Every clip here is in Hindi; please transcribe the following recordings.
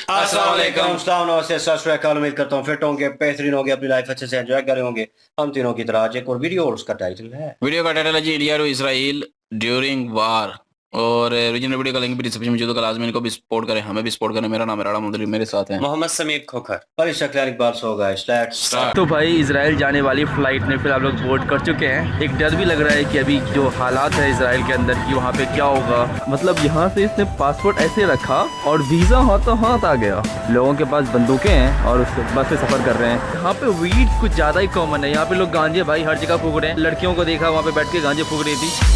अस्सलाम वालेकुम, सलाम, नमस्ते, सत श्री अकाल। उम्मीद करता हूँ फिट होंगे, बेहतरीन होंगे, अपनी लाइफ अच्छे से एंजॉय कर रहे होंगे। हम तीनों की तरह आज एक और वीडियो, और उसका टाइटल है वीडियो का टाइटल है जी इंडिया और इसराइल ड्यूरिंग वार। और रीजनल वीडियो का लिंक भी डिस्क्रिप्शन में मौजूद है। लाजमी इनको भी सपोर्ट करें, हमें भी सपोर्ट करें। मेरा नाम है राणा मुदरी, मेरे साथ हैं मोहम्मद समीर खोखर। पर इस शक्ल इकबाल सो गए। स्टार्ट। तो भाई इजराइल जाने वाली फ़्लाइट में फिर आप लोग बोर्ड कर चुके हैं। एक डर भी लग रहा है कि अभी जो हालात है इजराइल के अंदर की वहाँ पे क्या होगा। मतलब यहाँ से इसने पासपोर्ट ऐसे रखा और वीज़ा हाथों हाथ आ गया। लोगों के पास बंदूकें हैं और उस बस से सफ़र कर रहे हैं। यहाँ पे वीड कुछ ज़्यादा ही कॉमन है। यहाँ पे लोग गांजे भाई हर जगह फूक रहे हैं। लड़कियों को देखा वहाँ पे बैठ के गांजे फूक रही थी।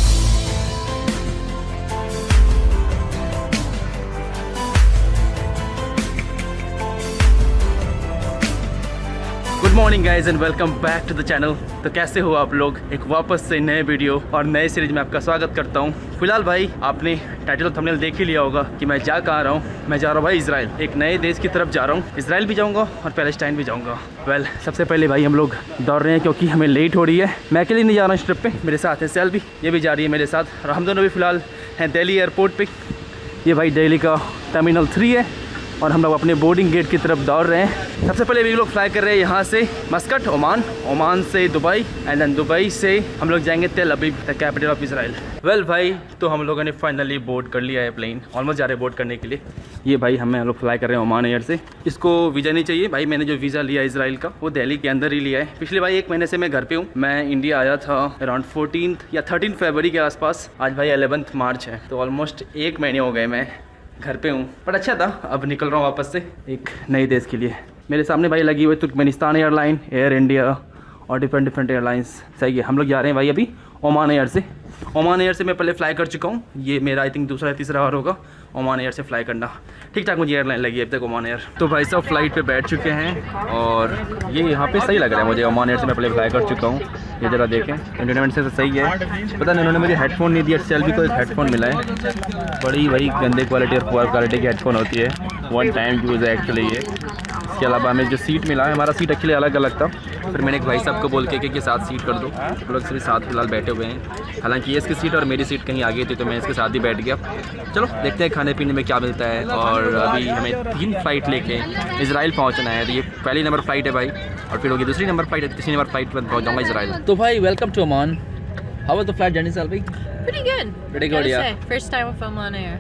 Good morning guys and welcome back to the channel. तो कैसे हो आप लोग? एक वापस से नए वीडियो और नए सीरीज में आपका स्वागत करता हूँ। फिलहाल भाई आपने टाइटल और थंबनेल देख ही लिया होगा कि मैं जा कहाँ रहा हूँ। मैं जा रहा हूँ भाई इजराइल, एक नए देश की तरफ जा रहा हूँ। इजराइल भी जाऊँगा और पैलेस्टाइन भी जाऊँगा। वेल सबसे पहले भाई हम लोग दौड़ रहे हैं क्योंकि हमें लेट हो रही है। मैं अकेले नहीं जा रहा हूँ इस ट्रिप पे, मेरे साथ है सेल भी, ये भी जा रही है मेरे साथ। और हम दोनों भी फ़िलहाल हैं दिल्ली एयरपोर्ट पर। ये भाई दिल्ली का टर्मिनल 3 है और हम लोग अपने बोर्डिंग गेट की तरफ दौड़ रहे हैं। सबसे पहले भी लोग फ्लाई कर रहे हैं यहाँ से मस्कट, ओमान, ओमान से दुबई एंड देन दुबई से हम लोग जाएंगे तेल Aviv, the capital of Israel. Well भाई तो हम लोगों ने फाइनली बोर्ड कर लिया है प्लेन, ऑलमोस्ट जा रहे हैं बोर्ड करने के लिए। ये भाई हम लोग फ्लाई कर रहे हैं ओमान एयर से। इसको वीज़ा नहीं चाहिए भाई, मैंने जो वीज़ा लिया इजराइल का वो दिल्ली के अंदर ही लिया है। पिछले भाई 1 महीने से मैं घर पे हूँ। मैं इंडिया आया था अराउंड 14 या 13 फरवरी के आसपास। आज भाई 11 मार्च है, तो ऑलमोस्ट 1 महीने हो गए मैं घर पे हूँ। पर अच्छा था, अब निकल रहा हूँ वापस से एक नए देश के लिए। मेरे सामने भाई लगी हुई तुर्कमेनिस्तान एयरलाइन, एयर इंडिया और डिफरेंट एयरलाइंस। सही है, हम लोग जा रहे हैं भाई अभी ओमान एयर से। ओमान एयर से मैं पहले फ़्लाई कर चुका हूँ, ये मेरा आई थिंक दूसरा या तीसरा बार होगा ओमान एयर से फ़्लाई करना। ठीक ठाक मुझे एयरलाइन लगी अभी तक ओमान एयर। तो भाई सब फ्लाइट पे बैठ चुके हैं और ये यहाँ पे सही लग रहा है मुझे। ओमान एयर से मैं पहले फ्लाई कर चुका हूँ। ये ज़रा देखें, एंटरटेनमेंट से सही है। पता नहीं उन्होंने मुझे हेडफोन नहीं दिया, सेल भी को एक हेडफोन मिला है। बड़ी वही गंदे क्वालिटी और पुअर क्वालिटी की हेडफोन होती है, वन टाइम यूज़ है एक्चुअली ये। इसके अलावा हमें जो सीट मिला है, हमारा सीट एक्चुअली अलग अलग था। फिर मैंने एक भाई साहब को बोल के साथ सीट कर दो। हम लोग सभी साथ फिलहाल बैठे हुए हैं। हालांकि ये इसकी सीट और मेरी सीट कहीं आगे थी तो मैं इसके साथ ही बैठ गया। चलो देखते हैं खाने पीने में क्या मिलता है। और अभी हमें 3 फ्लाइट लेके इजराइल पहुंचना है। तो ये पहली नंबर फ्लाइट है भाई, और फिर होगी दूसरी नंबर फ्लाइट है, तीसरी नंबर फ्लाइट पर पहुंच जाऊँगा इजराइल। तो भाई welcome to Oman. How was the flight journey साल भाई? Pretty good. Pretty good, yeah. First time with Oman Air.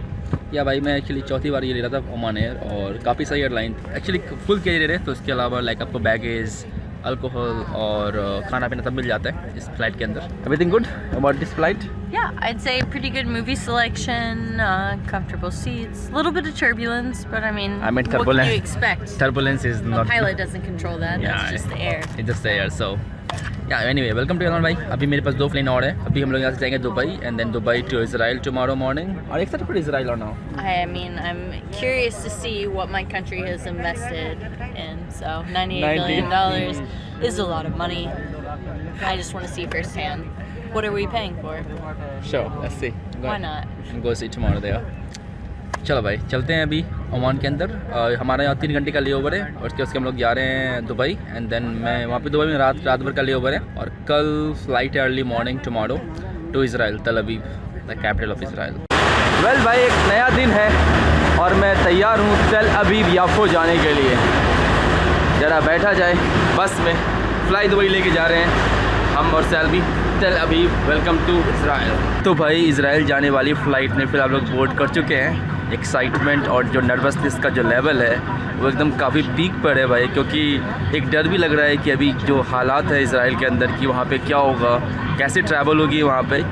या भाई मैं एक्चुअली चौथी बार ये ले रहा था ओमान एयर, और काफ़ी सही एयरलाइन एक्चुअली फुल कैरी रहे। तो इसके अलावा लाइक आपको बैगेज, अल्कोहल और खाना पीना सब मिल जाता है इस फ्लाइट के अंदर। Everything good about this flight? Yeah, I'd say pretty good movie selection, comfortable seats, a little bit of turbulence, but I mean what can you expect? Turbulence is The not... pilot doesn't control that. Yeah, That's just the air. It's just the air, so yeah, anyway, welcome to Iran भाई। अभी मेरे पास 2 प्लेन और है। अभी हम लोग यहाँ से जाएंगे Dubai and then Dubai to Israel tomorrow morning. और एक साथ पर इजराइल और now I mean, I'm curious to see what my country has invested in. So $98 billion is a lot of money. I just want to see firsthand. What are we paying for? Sure, let's see. Why not? Go see tomorrow there. चलो भाई चलते हैं अभी ओमान के अंदर। हमारा यहाँ 3 घंटे का ले ओवर है और उसके हम लोग जा रहे हैं दुबई एंड देन मैं वहाँ पे दुबई में रात भर का ले ओवर है। और कल फ्लाइट है early morning tomorrow to Israel, Tel Aviv, the capital of Israel. Well भाई एक नया दिन है और मैं तैयार हूँ तेल अवीव याफो जाने के लिए। ज़रा बैठा जाए बस में, फ़्लाई दुबई लेके जा रहे हैं हम और सेल्वी तेल अवीव। Welcome to Israel. तो भाई इजराइल जाने वाली फ़्लाइट में फिर आप लोग बोर्ड कर चुके हैं। एक्साइटमेंट और जो नर्वसनेस का जो लेवल है वो एकदम काफ़ी पीक पर है भाई, क्योंकि एक डर भी लग रहा है कि अभी जो हालात है इजराइल के अंदर की वहाँ पे क्या होगा, कैसे ट्रैवल होगी वहाँ पे।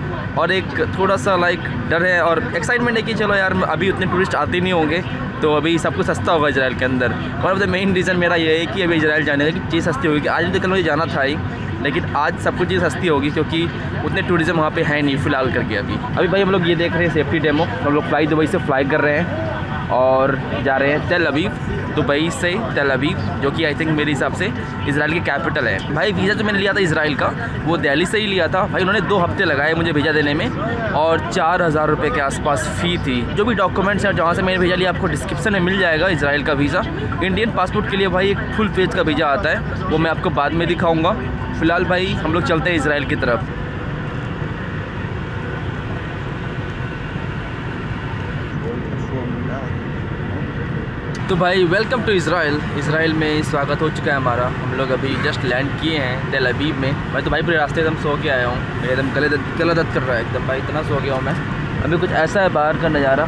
और एक थोड़ा सा लाइक डर है और एक्साइटमेंट है कि चलो यार अभी उतने टूरिस्ट आते नहीं होंगे तो अभी सब कुछ सस्ता होगा इजराइल के अंदर। One of the main reason मेरा ये है कि अभी इजराइल जाने की चीज़ सस्ती होगी। आज भी कल मुझे जाना था ही, लेकिन आज सब कुछ चीज़ सस्ती होगी क्योंकि उतने टूरिज़्म वहाँ पे है नहीं फ़िलहाल करके अभी भाई हम लोग ये देख रहे हैं सेफ्टी डेमो। हम लोग फ्लाई दुबई से फ्लाई कर रहे हैं और जा रहे हैं तेल अवीव, दुबई से तेल अवीव, जो कि आई थिंक मेरे हिसाब से इजराइल की कैपिटल है। भाई वीज़ा जो मैंने लिया था इजराइल का वो दिल्ली से ही लिया था भाई। उन्होंने 2 हफ्ते लगाए मुझे वीज़ा देने में और 4000 रुपये के आसपास फ़ी थी। जो भी डॉक्यूमेंट्स हैं जहाँ से मैंने वीज़ा लिया आपको डिस्क्रिप्शन में मिल जाएगा। इजराइल का वीज़ा, इंडियन पासपोर्ट के लिए भाई एक फुल पेज का वीज़ा आता है, वो मैं आपको बाद में दिखाऊँगा। फ़िलहाल भाई हम लोग चलते हैं इजराइल की तरफ। तो भाई वेलकम टू इसराइल में स्वागत हो चुका है हमारा। हम लोग अभी जस्ट लैंड किए हैं तेल अवीव में। मैं तो भाई पूरे रास्ते एकदम सो के आया हूँ, मेरे एकदम गला दर्द कर रहा है एकदम भाई, इतना सो गया हूँ मैं। अभी कुछ ऐसा है बाहर का नज़ारा।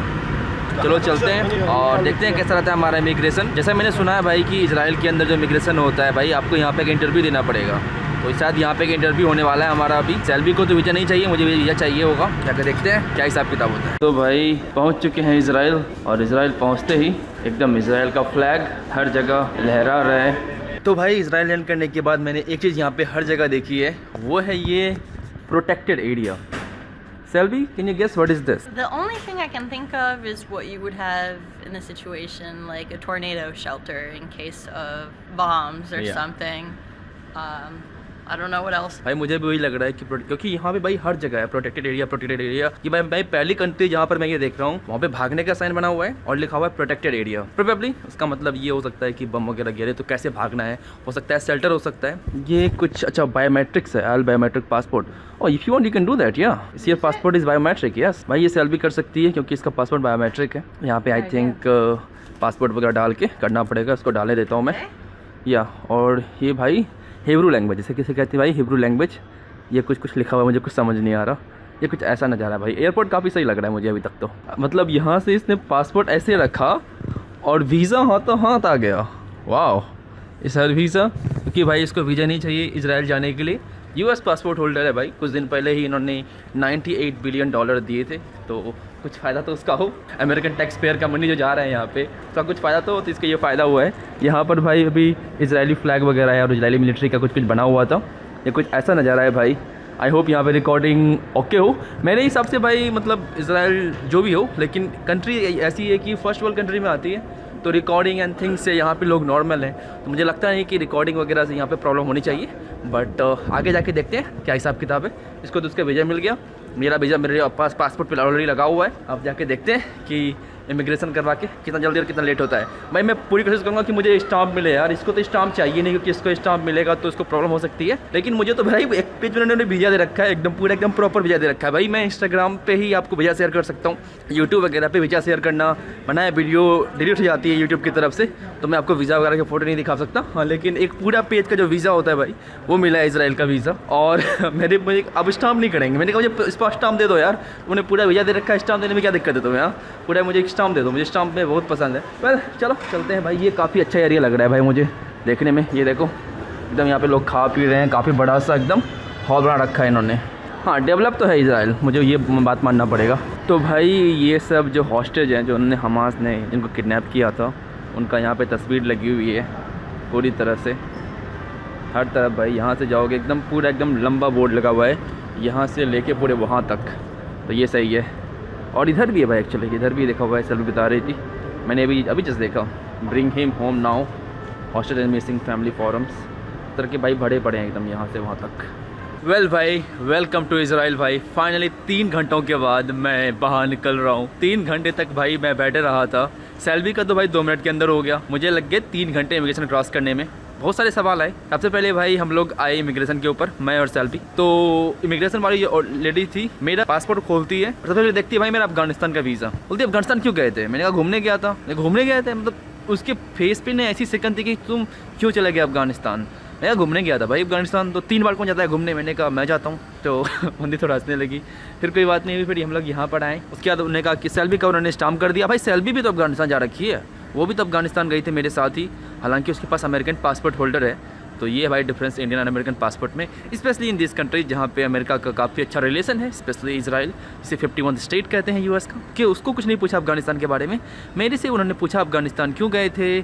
चलो चलते हैं और देखते हैं कैसा रहता है हमारा इमिग्रेशन। जैसा मैंने सुना है भाई कि इसराइल के अंदर जो इमिग्रेशन होता है भाई, आपको यहाँ पे एक इंटरव्यू देना पड़ेगा। तो शायद यहाँ पे एक इंटरव्यू होने वाला है हमारा अभी। सेल्वी को तो वीज़ा नहीं चाहिए, मुझे वीज़ा चाहिए होगा। जाकर देखते हैं क्या हिसाब किताब होता है। तो भाई पहुँच चुके हैं इसराइल, और इसराइल पहुँचते ही एकदम इसराइल का फ्लैग हर जगह लहरा रहा है। तो भाई इसराइल लैंड करने के बाद मैंने एक चीज़ यहाँ पे हर जगह देखी है, वो है ये protected area. Selby, can you guess what is this? The only thing I can think of is what you would have in a situation like a tornado shelter in case of bombs or something. I don't know what else. भाई मुझे भी वही लग रहा है कि क्योंकि यहाँ पे भाई हर जगह है प्रोटेक्टेड एरिया। ये भाई पहली कंट्री जहाँ पर मैं ये देख रहा हूँ, वहाँ पे भागने का साइन बना हुआ है और लिखा हुआ है प्रोटेक्टेड एरिया। प्रोबेबली उसका मतलब ये हो सकता है कि बम वगैरह गिरे तो कैसे भागना है, हो सकता है शेल्टर हो सकता है। ये कुछ अच्छा बायोमेट्रिक्स है, ऑल बायोमेट्रिक पासपोर्ट। और if you want you can do that. या ये पासपोर्ट इज़ बायोमेट्रिक। यस भाई, ये सेल्फी कर सकती है क्योंकि इसका पासपोर्ट बायोमेट्रिक है। यहाँ पे आई थिंक पासपोर्ट वगैरह डाल के करना पड़ेगा, इसको डालने देता हूँ मैं। या और ये भाई हिब्रू लैंग्वेज, जैसे किसे कहते हैं भाई हिब्रू लैंग्वेज। ये कुछ लिखा हुआ है, मुझे कुछ समझ नहीं आ रहा। ये कुछ ऐसा नज़ारा है भाई। एयरपोर्ट काफ़ी सही लग रहा है मुझे अभी तक तो। मतलब यहाँ से इसने पासपोर्ट ऐसे रखा और वीज़ा हाथों हाथ आ गया। वाह, इस हर वीज़ा, क्योंकि भाई इसको वीज़ा नहीं चाहिए इसराइल जाने के लिए। यूएस पासपोर्ट होल्डर है भाई। कुछ दिन पहले ही इन्होंने $98 बिलियन दिए थे, तो कुछ फ़ायदा तो उसका हो। अमेरिकन टैक्स पेयर का मनी जो जा रहा है यहाँ पे, उसका कुछ फ़ायदा तो इसका ये फ़ायदा हुआ है। यहाँ पर भाई अभी इजरायली फ्लैग वगैरह है और इजरायली मिलिट्री का कुछ बना हुआ था। ये कुछ ऐसा नज़ारा है भाई। आई होप यहाँ पे रिकॉर्डिंग ओके हो। मेरे हिसाब से भाई मतलब इसराइल जो भी हो, लेकिन कंट्री ऐसी है कि फर्स्ट वर्ल्ड कंट्री में आती है, तो रिकॉर्डिंग एंड थिंग्स से यहाँ पे लोग नॉर्मल हैं। तो मुझे लगता नहीं कि रिकॉर्डिंग वगैरह से यहाँ पे प्रॉब्लम होनी चाहिए। बट आगे जाके देखते हैं क्या हिसाब किताब है। इसको तो उसका वीज़ा मिल गया, मेरा वीज़ा मेरे पास पासपोर्ट पे ऑलरेडी लगा हुआ है। अब जाके देखते हैं कि इमिग्रेशन करवा के कितना जल्दी और कितना लेट होता है। भाई मैं पूरी कोशिश करूँगा कि मुझे स्टाम्प मिले यार। इसको तो स्टाम्प चाहिए नहीं, क्योंकि इसको स्टाम्प मिलेगा तो इसको प्रॉब्लम हो सकती है। लेकिन मुझे तो भाई एक पेज में उन्होंने वीज़ा दे रखा है, एकदम पूरा एकदम प्रॉपर वीज़ा दे रखा है भाई। मैं इंस्टाग्राम पे ही आपको वीज़ा शेयर कर सकता हूँ, यूट्यूब वगैरह पे वीज़ा शेयर करना मना है, वीडियो डिलीट हो जाती है यूट्यूब की तरफ से, तो मैं आपको वीज़ा वगैरह की फ़ोटो नहीं दिखा सकता। हाँ, लेकिन एक पूरा पेज का जो वीज़ा होता है भाई, वो मिला है इसराइल का वीज़ा। और मुझे अब स्टाम्प नहीं करेंगे। मैंने कहा मुझे इस पर स्टाम्प दे दो यार, उन्हें पूरा वीज़ा दे रखा है, स्टाम्प देने में क्या दिक्कत है तुम्हें? हाँ, पूरा मुझे एक स्टाम्प दे दो, मुझे स्टाम्प में बहुत पसंद है। वेल चलो चलते हैं भाई। ये काफ़ी अच्छा एरिया लग रहा है भाई मुझे देखने में। ये देखो एकदम यहाँ पे लोग खा पी रहे हैं, काफ़ी बड़ा सा एकदम हॉल बना रखा है इन्होंने। हाँ, डेवलप तो है इसराइल, मुझे ये बात मानना पड़ेगा। तो भाई ये सब जो हॉस्टेज हैं, जो उन्होंने हमास ने जिनको किडनैप किया था, उनका यहाँ पे तस्वीर लगी हुई है पूरी तरह से हर तरफ भाई। यहाँ से जाओगे एकदम पूरा एकदम लंबा बोर्ड लगा हुआ है, यहाँ से लेके पूरे वहाँ तक। तो ये सही है। और इधर भी है भाई, एक्चुअली इधर भी देखा हुआ है, सेल्फी बता रही थी मैंने अभी जस्ट देखा। Bring him home now, hostage and missing family forums, तरह के भाई बड़े पड़े हैं एकदम यहाँ से वहाँ तक। वेल भाई, वेलकम टू इसराइल भाई। फाइनली 3 घंटों के बाद मैं बाहर निकल रहा हूँ। 3 घंटे तक भाई मैं बैठे रहा था। सेल्फी का तो भाई 2 मिनट के अंदर हो गया, मुझे लग गए 3 घंटे इमिग्रेशन क्रॉस करने में। बहुत सारे सवाल आए। सबसे पहले भाई हम लोग आए इमिग्रेशन के ऊपर, मैं और सेल्फी। तो इमिग्रेशन वाली जो लेडी थी, मेरा पासपोर्ट खोलती है, सबसे पहले देखती है भाई मेरा अफगानिस्तान का वीज़ा। बोलती है अफगानिस्तान क्यों गए थे? मैंने कहा घूमने गया था। घूमने गए थे मतलब उसके फेस पे ने ऐसी सेकंड थी कि तुम क्यों चले गए अफगानिस्तान? मैं घूमने गया था भाई अफगानिस्तान। तो 3 बार कौन जाता है घूमने? मैंने कहा मैं जाता हूँ। तो बंदी थोड़ा हंसने लगी। फिर कोई बात नहीं हुई, फिर हम लोग यहाँ पर आए। उसके बाद उन्होंने कहा कि सेल्फी का उन्होंने स्टाम्प कर दिया। भाई सेल्फी भी तो अफगानिस्तान जा रखी है, वो भी तो अफगानिस्तान गई थी मेरे साथ ही, हालांकि उसके पास अमेरिकन पासपोर्ट होल्डर है। तो ये भाई difference Indian and American passport में, स्पेशली इन दिस कंट्री जहाँ पे अमेरिका का काफ़ी अच्छा रिलेशन है, स्पेशली इसराइल, जिसे 51 स्टेट कहते हैं यूएस का। कि उसको कुछ नहीं पूछा अफगानिस्तान के बारे में, मेरे से उन्होंने पूछा अफगानिस्तान क्यों गए थे,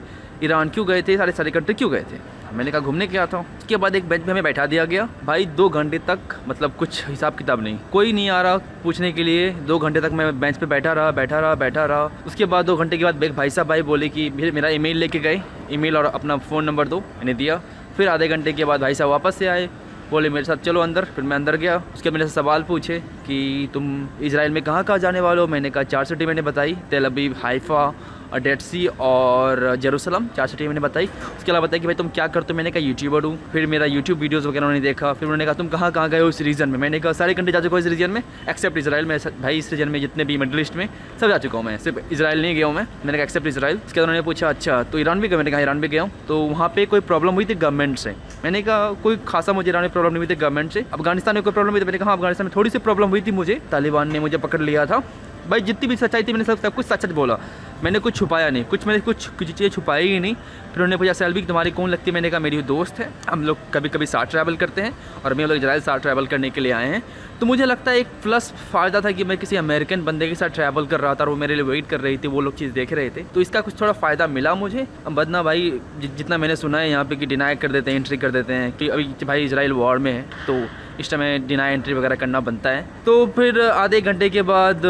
ईरान क्यों गए थे, सारे कंट्री क्यों गए थे। मैंने कहा घूमने गया था। उसके बाद एक बेंच पे हमें बैठा दिया गया भाई। 2 घंटे तक मतलब कुछ हिसाब किताब नहीं, कोई नहीं आ रहा पूछने के लिए। 2 घंटे तक मैं बेंच पे बैठा रहा। उसके बाद 2 घंटे के बाद एक भाई साहब बोले कि मेरा ईमेल लेके गए, ईमेल और अपना फ़ोन नंबर दो, मैंने दिया। फिर आधे घंटे के बाद भाई साहब वापस से आए, बोले मेरे साथ चलो अंदर। फिर मैं अंदर गया। उसके मेरे से सवाल पूछे कि तुम इजराइल में कहाँ जाने वाले हो। मैंने कहा 4 सिटी मैंने बताई, तेल अवीव, हाइफा डेड सी और जेरूसलम, 4 सिटी मैंने बताई। उसके अलावा बताया कि भाई तुम क्या करते हो, मैंने कहा यूट्यूबर हूँ। फिर मेरा यूट्यूब वीडियोज़ वगैरह उन्होंने देखा। फिर उन्होंने कहा तुम कहाँ कहाँ गए हो इस रीजन में, मैंने कहा सारे कंट्री जा चुका हूँ इस रीजन में एक्सेप्ट इसराइल में। भाई इस रीजन में जितने भी मिडल ईस्ट में सब जा चुका हूँ मैं, सिर्फ इसराइल नहीं गया हूँ मैंने कहा एक्सेप्ट इसराइल। उसके बाद उन्होंने पूछा अच्छा तो ईरान भी गया, मैंने कहा ईरान भी गया हूँ। तो वहाँ पे कोई प्रॉब्लम हुई थी गवर्नमेंट से, मैंने कहा कोई खासा मुझे ईरान में प्रॉब्लम नहीं हुई थी गवर्नमेंट से। अफगानिस्तान में कोई प्रॉब्लम हुई थी, मैंने कहा अफगानिस्तान में थोड़ी सी प्रॉब्लम हुई थी मुझे, तालिबान ने मुझे पकड़ लिया था। भाई जितनी भी सच्चाई थी मैंने सब कुछ सच बोला, मैंने कुछ छुपाया नहीं, मैंने कुछ चीज़ें छुपाई ही नहीं। फिर उन्होंने पूछा सेल्वी तुम्हारी कौन लगती है, मैंने कहा मेरी दोस्त है, हम लोग कभी कभी साथ ट्रैवल करते हैं और हम लोग इजराइल साथ ट्रैवल करने के लिए आए हैं। तो मुझे लगता है एक प्लस फ़ायदा था कि मैं किसी अमेरिकन बंदे के साथ ट्रैवल कर रहा था और वो मेरे लिए वेट कर रही थी, वो लोग चीज़ देख रहे थे, तो इसका कुछ थोड़ा फ़ायदा मिला मुझे। वरना भाई जितना मैंने सुना है यहाँ पे कि डिनाई कर देते हैं, एंट्री कर देते हैं कि अभी भाई इजराइल वॉर में है तो इस टाइम डिनाई एंट्री वगैरह करना बनता है। तो फिर आधे घंटे के बाद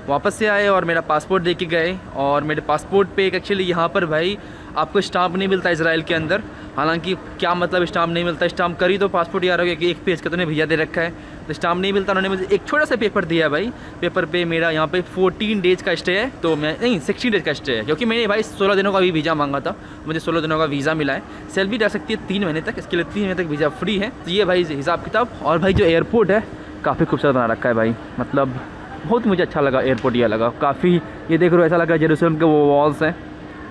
वापस से आए और मेरा पासपोर्ट दे के गए। और मेरे पासपोर्ट पे एक एक्चुअली यहाँ पर भाई आपको स्टाम्प नहीं मिलता इसराइल के अंदर। हालांकि क्या मतलब स्टाम्प नहीं मिलता, स्टाम्प करी तो पासपोर्ट यार हो गया कि एक पेज का तो भैया दे रखा है, तो स्टाम्प नहीं मिलता। उन्होंने मुझे एक छोटा सा पेपर दिया भाई, पेपर पे मेरा यहाँ पे 14 डेज़ का स्टे है, तो मैं नहीं 16 डेज़ का स्टे है, क्योंकि मैंने भाई 16 दिनों का भी वीज़ा मांगा था, मुझे 16 दिनों का वीज़ा मिला है। सैलरी रह सकती है 3 महीने तक, इसके लिए 3 महीने तक वीज़ा फ्री है। तो ये भाई हिसाब किताब। और भाई जो एयरपोर्ट है काफ़ी खूबसूरत बना रखा है भाई, मतलब बहुत मुझे अच्छा लगा एयरपोर्ट, ये लगा काफ़ी, ये देख रहे हो ऐसा लग रहा है जेरूसलम के वो वॉल्स हैं,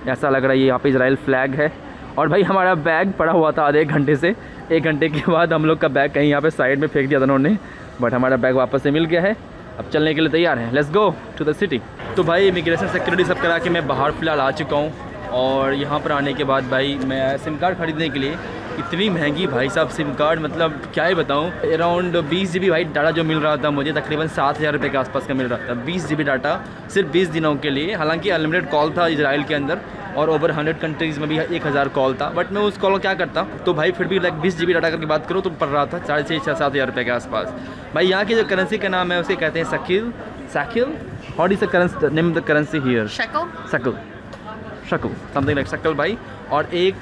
ऐसा लग रहा है ये यहाँ पे इजराइल फ्लैग है। और भाई हमारा बैग पड़ा हुआ था आधे घंटे से, 1 घंटे के बाद हम लोग का बैग कहीं यहाँ पे साइड में फेंक दिया था उन्होंने, बट हमारा बैग वापस से मिल गया है। अब चलने के लिए तैयार हैं, let's go to the city. तो भाई इमिग्रेशन सिक्योरिटी सब करा के मैं बाहर फ़िलहाल आ चुका हूँ। और यहाँ पर आने के बाद भाई मैं सिम कार्ड ख़रीदने के लिए, इतनी महंगी भाई साहब सिम कार्ड, मतलब क्या ही बताऊँ। अराउंड 20 GB भाई डाटा जो मिल रहा था मुझे तकरीबन 7,000 रुपये के आसपास का मिल रहा था, 20 GB डाटा सिर्फ 20 दिनों के लिए। हालांकि अनलिमिटेड कॉल था इजराइल के अंदर और ओवर 100 कंट्रीज़ में भी 1000 कॉल था, बट मैं उस कॉल को क्या करता तो भाई फिर भी लाइक 20 GB डाटा करके बात करो तो पड़ रहा था 6,500-7,000 रुपये के आसपास। भाई यहाँ की जो करेंसी का नाम है उसे कहते हैं Shakeel, what is the currency, name the currency here? शकल समथिंग लाइक शकल भाई। और एक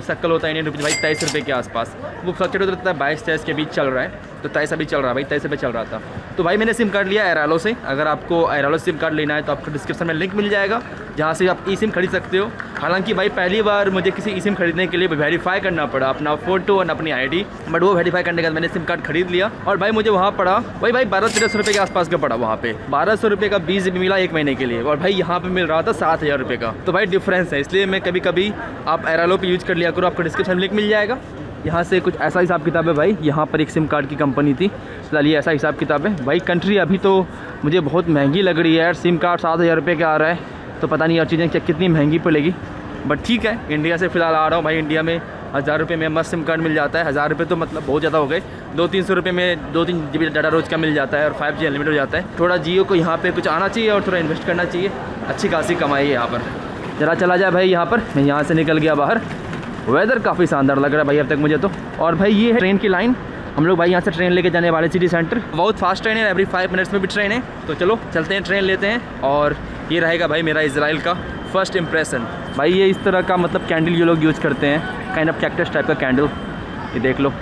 शकल होता है इंडियन रुपीज़ भाई 23 रुपये के आसपास, वो फ्लक्चुएट होता है 22-23 के बीच चल रहा है, तो 23 अभी चल रहा है भाई, 23 रुपये चल रहा था। तो भाई मैंने सिम कार्ड लिया एरालो से। अगर आपको एरालो सिम कार्ड लेना है तो आपको डिस्क्रिप्शन में लिंक मिल जाएगा जहाँ से आप ई सिम खरीद सकते हो। हालांकि भाई पहली बार मुझे किसी ई सिम खरीदने के लिए वेरीफाई करना पड़ा अपना फ़ोटो और अपनी ID, बट वो वेरीफाई करने के बाद मैंने सिम कार्ड खरीद लिया। और भाई मुझे वहाँ पड़ा भाई 1200-1300 रुपये के आसपास का पड़ा, वहाँ पे 1200 रुपये का 20 GB मिला 1 महीने के लिए, और भाई यहाँ पे मिल रहा था 7,000 रुपये का। तो भाई डिफरेंस है, इसलिए मैं कभी कभी आप एरालो पे यूज़ कर लिया करो, आपको डिस्क्रिप्शन में लिंक मिल जाएगा। यहाँ से कुछ ऐसा हिसाब किताब है भाई, यहाँ पर एक सिम कार्ड की कंपनी थी, फिलहाल ये ऐसा हिसाब किताब है भाई। कंट्री अभी तो मुझे बहुत महंगी लग रही है यार, सिम कार्ड 7,000 रुपये का आ रहा है, तो पता नहीं यार चीज़ें कितनी महंगी पड़ेगी, बट ठीक है। इंडिया से फ़िलहाल आ रहा हूँ भाई, इंडिया में 1000 रुपये में मस्त सिम कार्ड मिल जाता है। 1000 रुपये तो मतलब बहुत ज़्यादा हो गए, 200-300 रुपये में 2-3 GB डाटा रोज़ का मिल जाता है और 5G अनलिमिटेड हो जाता है। थोड़ा जियो को यहाँ पे कुछ आना चाहिए और थोड़ा इन्वेस्ट करना चाहिए, अच्छी खासी कमाई है यहाँ पर। जरा चला जाए भाई यहाँ पर, मैं यहाँ से निकल गया बाहर, वेदर काफ़ी शानदार लग रहा है भाई अब तक मुझे तो। और भाई ये है ट्रेन की लाइन, हम लोग भाई यहाँ से ट्रेन लेके जाने वाले सिटी सेंटर, बहुत फास्ट ट्रेन है, एवरी 5 मिनट्स में भी ट्रेन है। तो चलो चलते हैं, ट्रेन लेते हैं। और ये रहेगा भाई मेरा इजराइल का फर्स्ट इम्प्रेशन। भाई ये इस तरह का मतलब कैंडल ये लोग यूज़ करते हैं, काइंड ऑफ कैक्टस टाइप का कैंडल, ये देख लो।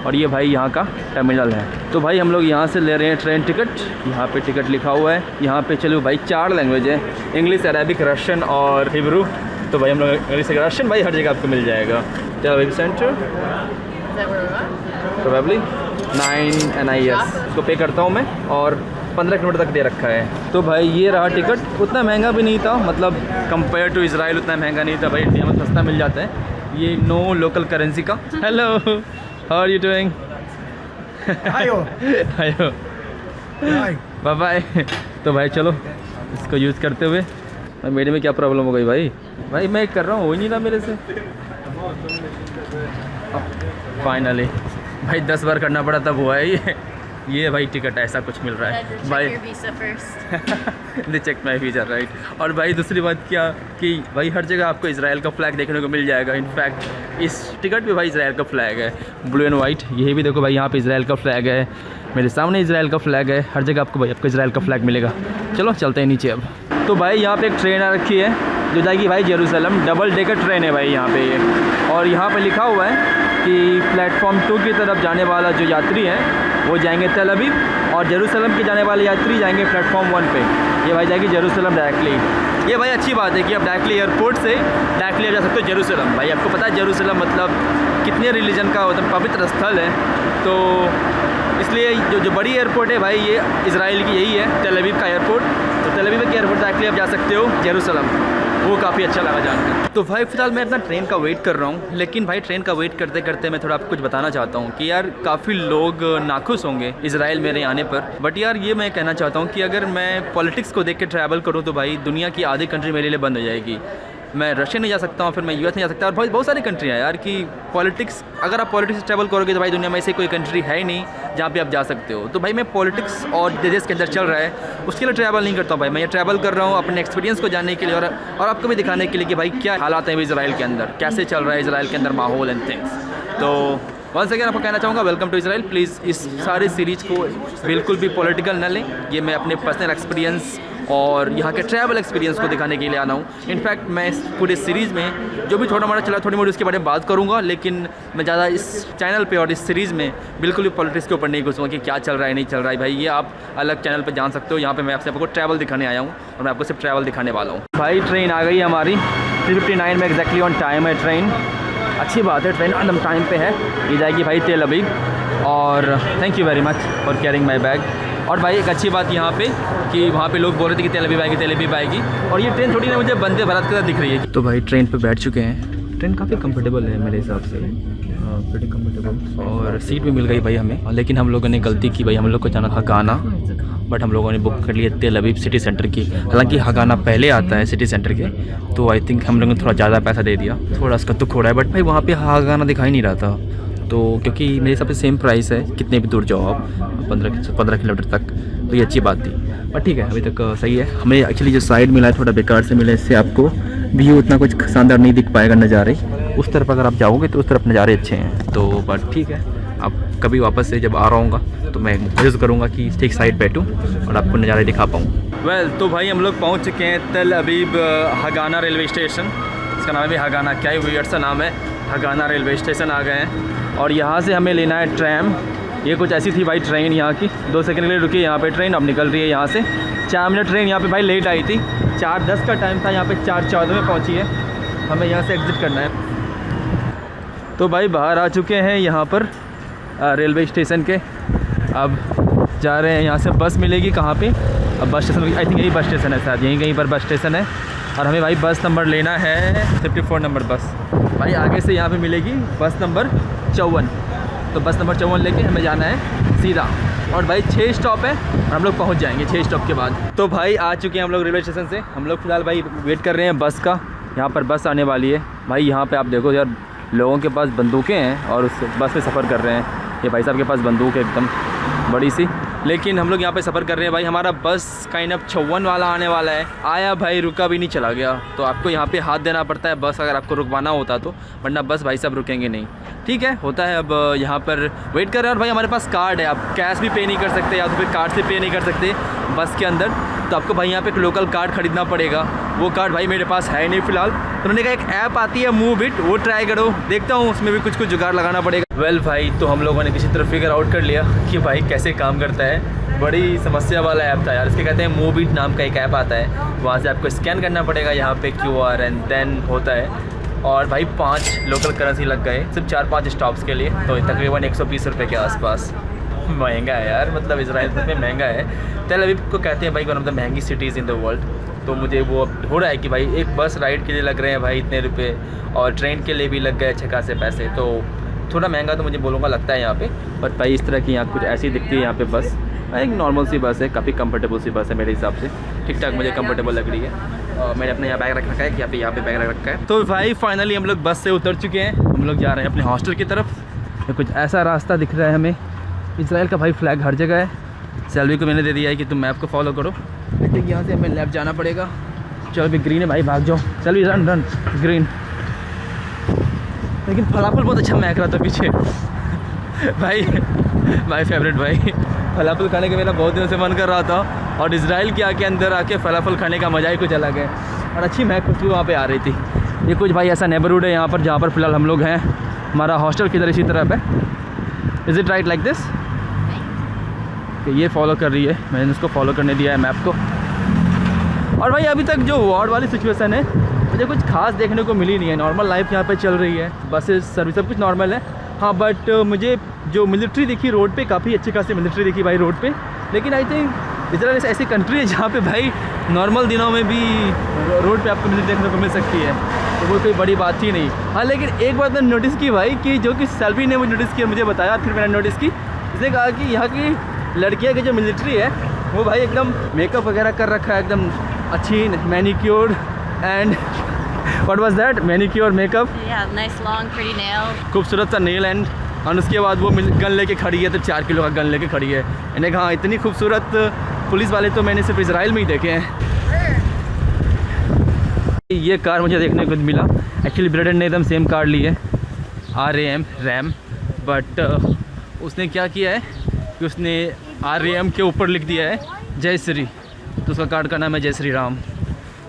और ये भाई यहाँ का टर्मिनल है। तो भाई हम लोग यहाँ से ले रहे हैं ट्रेन टिकट, यहाँ पे टिकट लिखा हुआ है। यहाँ पे चलो भाई 4 लैंग्वेज है, इंग्लिश, अरेबिक, रशियन और हिब्रू। तो भाई हम लोग इंग्लिश रशियन भाई हर जगह आपको मिल जाएगा। टेल सेंटर प्रोबेबली 9 NIS इसको पे करता हूँ मैं, और 15 किलोमीटर तक दे रखा है। तो भाई ये रहा टिकट, उतना महंगा भी नहीं था, मतलब कंपेयर टू इजराइल उतना महंगा नहीं था भाई, इंडिया में सस्ता मिल जाता है। ये नो लोकल करेंसी का। Hello, how are you doing? Ayo. आयो, बाय बाय। तो भाई चलो इसको यूज़ करते हुए, भाई मेरे में क्या प्रॉब्लम हो गई भाई? भाई मैं कर रहा हूँ, हो ही नहीं रहा मेरे से। फाइनली भाई 10 बार करना पड़ा तब हुआ है ये भाई टिकट ऐसा कुछ मिल रहा है भाई। दे चेक माई वीज़ा राइट। और भाई दूसरी बात क्या कि भाई हर जगह आपको इजराइल का फ्लैग देखने को मिल जाएगा। इनफैक्ट इस टिकट पे भाई इजराइल का फ्लैग है, ब्लू एंड वाइट। ये भी देखो भाई, यहाँ पे इजराइल का फ्लैग है, मेरे सामने इजराइल का फ्लैग है, हर जगह आपको भाई आपको इजराइल का फ्लैग मिलेगा। चलो चलते हैं नीचे अब। तो भाई यहाँ पे एक ट्रेन आ रखी है जो जाएगी भाई जेरूसलम, डबल डेकर ट्रेन है भाई यहाँ पे ये। और यहाँ पे लिखा हुआ है कि प्लेटफॉर्म 2 की तरफ जाने वाला जो यात्री है वो जाएंगे तेल अवीव, और जेरूसलम के जाने वाले यात्री जाएंगे प्लेटफॉर्म 1 पे। ये भाई जाएगी जेरूसलम डायरेक्टली। ये भाई अच्छी बात है कि आप डायरेक्टली एयरपोर्ट से डायरेक्टली जा सकते हो जेरूसलम। भाई आपको पता है जेरूसलम मतलब कितने रिलीजन का मतलब पवित्र स्थल है, तो इसलिए जो बड़ी एयरपोर्ट है भाई ये इजराइल की यही है, तेल अवीव का एयरपोर्ट। तो तेल अवीव के एयरपोर्ट डायरेक्टली आप जा सकते हो जेरूसलम, वो काफ़ी अच्छा लगा जानकर। तो भाई फिलहाल मैं अपना ट्रेन का वेट कर रहा हूँ, लेकिन भाई ट्रेन का वेट करते करते मैं थोड़ा आपको कुछ बताना चाहता हूँ कि यार काफ़ी लोग नाखुश होंगे इजराइल मेरे आने पर। बट यार ये मैं कहना चाहता हूँ कि अगर मैं पॉलिटिक्स को देख के ट्रैवल करूँ तो भाई दुनिया की आधी कंट्री मेरे लिए बंद हो जाएगी। मैं रशिया नहीं जा सकता हूँ, फिर मैं यूएस नहीं जा सकता, और भाई बहुत सारी कंट्री है यार कि पॉलिटिक्स, अगर आप पॉलिटिक्स से ट्रैवल करोगे तो भाई दुनिया में ऐसी कोई कंट्री है ही नहीं जहाँ पे आप जा सकते हो। तो भाई मैं पॉलिटिक्स और देश के अंदर चल रहा है उसके लिए ट्रैवल नहीं करता हूँ भाई, मैं ये ट्रैवल कर रहा हूँ अपने एक्सपीरियंस को जानने के लिए और आपको भी दिखाने के लिए कि भाई क्या हालात हैं इजराइल के अंदर, कैसे चल रहा है इजराइल के अंदर माहौल एंड थिंग्स। तो वंस अगेन आपको कहना चाहूँगा वेलकम टू इजराइल। प्लीज़ इस सारे सीरीज़ को बिल्कुल भी पॉलिटिकल न लें, ये मैं अपने पर्सनल एक्सपीरियंस और यहाँ के ट्रैवल एक्सपीरियंस को दिखाने के लिए आना हूँ। इनफैक्ट मैं इस पूरे सीरीज़ में जो भी छोटा मोटा चला थोड़ी मोटी उसके बारे में बात करूँगा, लेकिन मैं ज़्यादा इस चैनल पे और इस सीरीज़ में बिल्कुल भी पॉलिटिक्स के ऊपर नहीं घुसूँगा कि क्या चल रहा है नहीं चल रहा है। भाई ये आप अलग चैनल पे जान सकते हो, यहाँ पे मैं आपको ट्रैवल दिखाने आया हूँ और मैं आपको सिर्फ ट्रैवल दिखाने वाला हूँ। भाई ट्रेन आ गई हमारी 3:59 में एग्जैक्टली ऑन टाइम है ट्रेन। अच्छी बात है, ट्रेन एकदम टाइम पे है। ये जाएगी भाई तेल अवीव, और thank you very much for carrying my bag. और भाई एक अच्छी बात यहाँ पे कि वहाँ पे लोग बोल रहे थे कि तेल अवीव आएगी, और ये ट्रेन थोड़ी ना मुझे वंदे भारत के साथ दिख रही है। तो भाई ट्रेन पे बैठ चुके हैं, ट्रेन काफ़ी कंफर्टेबल है मेरे हिसाब से, प्रीटी कंफर्टेबल, और सीट भी मिल गई भाई हमें। लेकिन हम लोगों ने गलती की भाई, हम लोग को जाना था गाना, बट हम लोगों ने बुक कर लिया तेल अवीव सिटी सेंटर की। हालांकि हगाना पहले आता है सिटी सेंटर के, तो आई थिंक हम लोगों ने थोड़ा ज़्यादा पैसा दे दिया, थोड़ा उसका दुख हो रहा है। बट भाई वहाँ पे हगाना दिखाई नहीं रहा था, तो क्योंकि मेरे हिसाब से सेम प्राइस है कितने भी दूर जाओ आप, 15 किलोमीटर तक, तो ये अच्छी बात थी। पर ठीक है अभी तक सही है। हमें एक्चुअली जो साइड मिला है थोड़ा बेकार से मिला है, इससे आपको व्यू उतना कुछ शानदार नहीं दिख पाएगा नज़ारे। उस तरफ अगर आप जाओगे तो उस तरफ नज़ारे अच्छे हैं, तो बट ठीक है, अब कभी वापस से जब आ रहा हूँ तो मैं कोशिश करूँगा कि ठीक साइड बैठूँ और आपको नज़ारे दिखा पाऊँ। वेल तो भाई हम लोग पहुँच चुके हैं तेल अवीव हगाना रेलवे स्टेशन। इसका नाम है भी हगाना, क्या ही वियर्ड सा नाम है, हगाना रेलवे स्टेशन आ गए हैं। और यहाँ से हमें लेना है ट्रैम। ये कुछ ऐसी थी भाई ट्रेन यहाँ की, 2 सेकंड के लिए रुकी यहाँ पे ट्रेन, अब निकल रही है यहाँ से। 4 मिनट ट्रेन यहाँ पे भाई लेट आई थी, 4:10 का टाइम था, यहाँ पे 4:14 में पहुँची है। हमें यहाँ से एग्ज़िट करना है। तो भाई बाहर आ चुके हैं यहाँ पर रेलवे स्टेशन के, अब जा रहे हैं यहाँ से। बस मिलेगी कहाँ पे, अब बस स्टेशन, आई थिंक यही बस स्टेशन है शायद, यहीं कहीं पर बस स्टेशन है। और हमें भाई बस नंबर लेना है 54 नंबर बस। भाई आगे से यहाँ पे मिलेगी बस नंबर 54, तो बस नंबर 54 लेके हमें जाना है सीधा। और भाई 6 स्टॉप है और हम लोग पहुँच जाएंगे 6 स्टॉप के बाद। तो भाई आ चुके हैं हम लोग रेलवे स्टेशन से। हम लोग फ़िलहाल भाई वेट कर रहे हैं बस का, यहाँ पर बस आने वाली है। भाई यहाँ पर आप देखो यार, लोगों के पास बंदूकें हैं और उस बस में सफ़र कर रहे हैं। ये भाई साहब के पास बंदूक है एकदम बड़ी सी, लेकिन हम लोग यहाँ पे सफ़र कर रहे हैं। भाई हमारा बस काइंड ऑफ 54 वाला आने वाला है, आया भाई रुका भी नहीं, चला गया। तो आपको यहाँ पे हाथ देना पड़ता है बस अगर आपको रुकवाना होता तो, वरना बस भाई साहब रुकेंगे नहीं। ठीक है, होता है। अब यहाँ पर वेट कर रहे हैं। और भाई हमारे पास कार्ड है, आप कैश भी पे नहीं कर सकते या तो फिर कार्ड से पे नहीं कर सकते बस के अंदर, तो आपको भाई यहाँ पे एक लोकल कार्ड ख़रीदना पड़ेगा। वो कार्ड भाई मेरे पास है नहीं फ़िलहाल। तो उन्होंने कहा एक ऐप आती है मूव इट, वो ट्राई करो, देखता हूँ उसमें भी कुछ जुगाड़ लगाना पड़ेगा। वेल भाई तो हम लोगों ने किसी तरह फिगर आउट कर लिया कि भाई कैसे काम करता है। बड़ी समस्या वाला ऐप था यार, इसके कहते हैं मूव इट नाम का एक ऐप आता है, वहाँ से आपको स्कैन करना पड़ेगा यहाँ पे QR एंड देन होता है। और भाई 5 लोकल करेंसी लग गए सिर्फ 4-5 स्टॉप्स के लिए, तो तकरीबन 120 रुपये के आसपास। महंगा है यार, मतलब इजराइल में महंगा है। तेल अवीव को कहते हैं भाई वन ऑफ द महंगी सिटीज़ इन द वर्ल्ड। तो मुझे वो हो रहा है कि भाई एक बस राइड के लिए लग रहे हैं भाई इतने रुपये, और ट्रेन के लिए भी लग गए अच्छे खासे पैसे। तो थोड़ा महंगा तो मुझे बोलूँगा लगता है यहाँ पे। बट भाई इस तरह की यहाँ कुछ ऐसी दिखती है यहाँ पे बस, एक नॉर्मल सी बस है, काफ़ी कंफर्टेबल सी बस है मेरे हिसाब से, ठीक ठाक मुझे कंफर्टेबल लग रही है। और मैंने अपने यहाँ बैग रख रखा है, यहाँ पे बैग रख रखा है। तो भाई फाइनली हम लोग बस से उतर चुके हैं, हम लोग जा रहे हैं अपने हॉस्टल की तरफ। कुछ ऐसा रास्ता दिख रहा है हमें, इजराइल का भाई फ्लैग हर जगह है। सेल्वी को मैंने दे दिया है कि तुम मैप को फॉलो करो। आई थिंक यहाँ से हमें लेफ्ट जाना पड़ेगा। चलो अभी ग्रीन है भाई, भाग जाओ, सेल्वी रन रन ग्रीन। लेकिन फलाफल बहुत अच्छा महक रहा था पीछे भाई, माय फेवरेट भाई। फलाफल खाने का मेरा बहुत दिनों से मन कर रहा था, और इजराइल के अंदर आके फलाफल खाने का मज़ा ही कुछ अलग है। और अच्छी महक खुशबू वहाँ पे आ रही थी। ये कुछ भाई ऐसा नेबरहुड है यहाँ पर जहाँ पर फ़िलहाल हम लोग हैं। हमारा हॉस्टल किधर इसी तरफ है। Is it right like this? कि ये फॉलो कर रही है, मैंने उसको फॉलो करने दिया है मैप को। और भाई अभी तक जो वार्ड वाली सिचुएशन है मुझे कुछ खास देखने को मिली नहीं है। नॉर्मल लाइफ यहाँ पे चल रही है, बसेस सर्विस सब कुछ नॉर्मल है। हाँ बट मुझे जो मिलिट्री दिखी रोड पे, काफ़ी अच्छी खासी मिलिट्री दिखी भाई रोड पे। लेकिन आई थिंक इजराइल ऐसी कंट्री है जहाँ पे भाई नॉर्मल दिनों में भी रोड पे आपको मिलिट्री देखने को मिल सकती है, तो वो कोई बड़ी बात ही नहीं। हाँ लेकिन एक बात मैंने नोटिस की भाई कि जो कि सेल्वी ने मुझे नोटिस किया, मुझे बताया, फिर मैंने नोटिस की, इसने कहा कि यहाँ की लड़कियाँ की जो मिलिट्री है वो भाई एकदम मेकअप वगैरह कर रखा है, एकदम अच्छी manicure and what was that, manicure makeup, Yeah, nice long pretty nails. खूबसूरत सा नेल एंड और उसके बाद वो गन लेके खड़ी है, तो 4 किलो का गन लेके खड़ी है। इन्हें कहा इतनी खूबसूरत पुलिस वाले तो मैंने सिर्फ इजराइल में ही देखे हैं। ये कार मुझे देखने को मिला, एक्चुअली ब्रेडन ने एकदम सेम कार ली है, RAM रैम, बट उसने क्या किया है कि उसने RAM के ऊपर लिख दिया है जय श्री, तो उसका कार का नाम है जय श्री राम,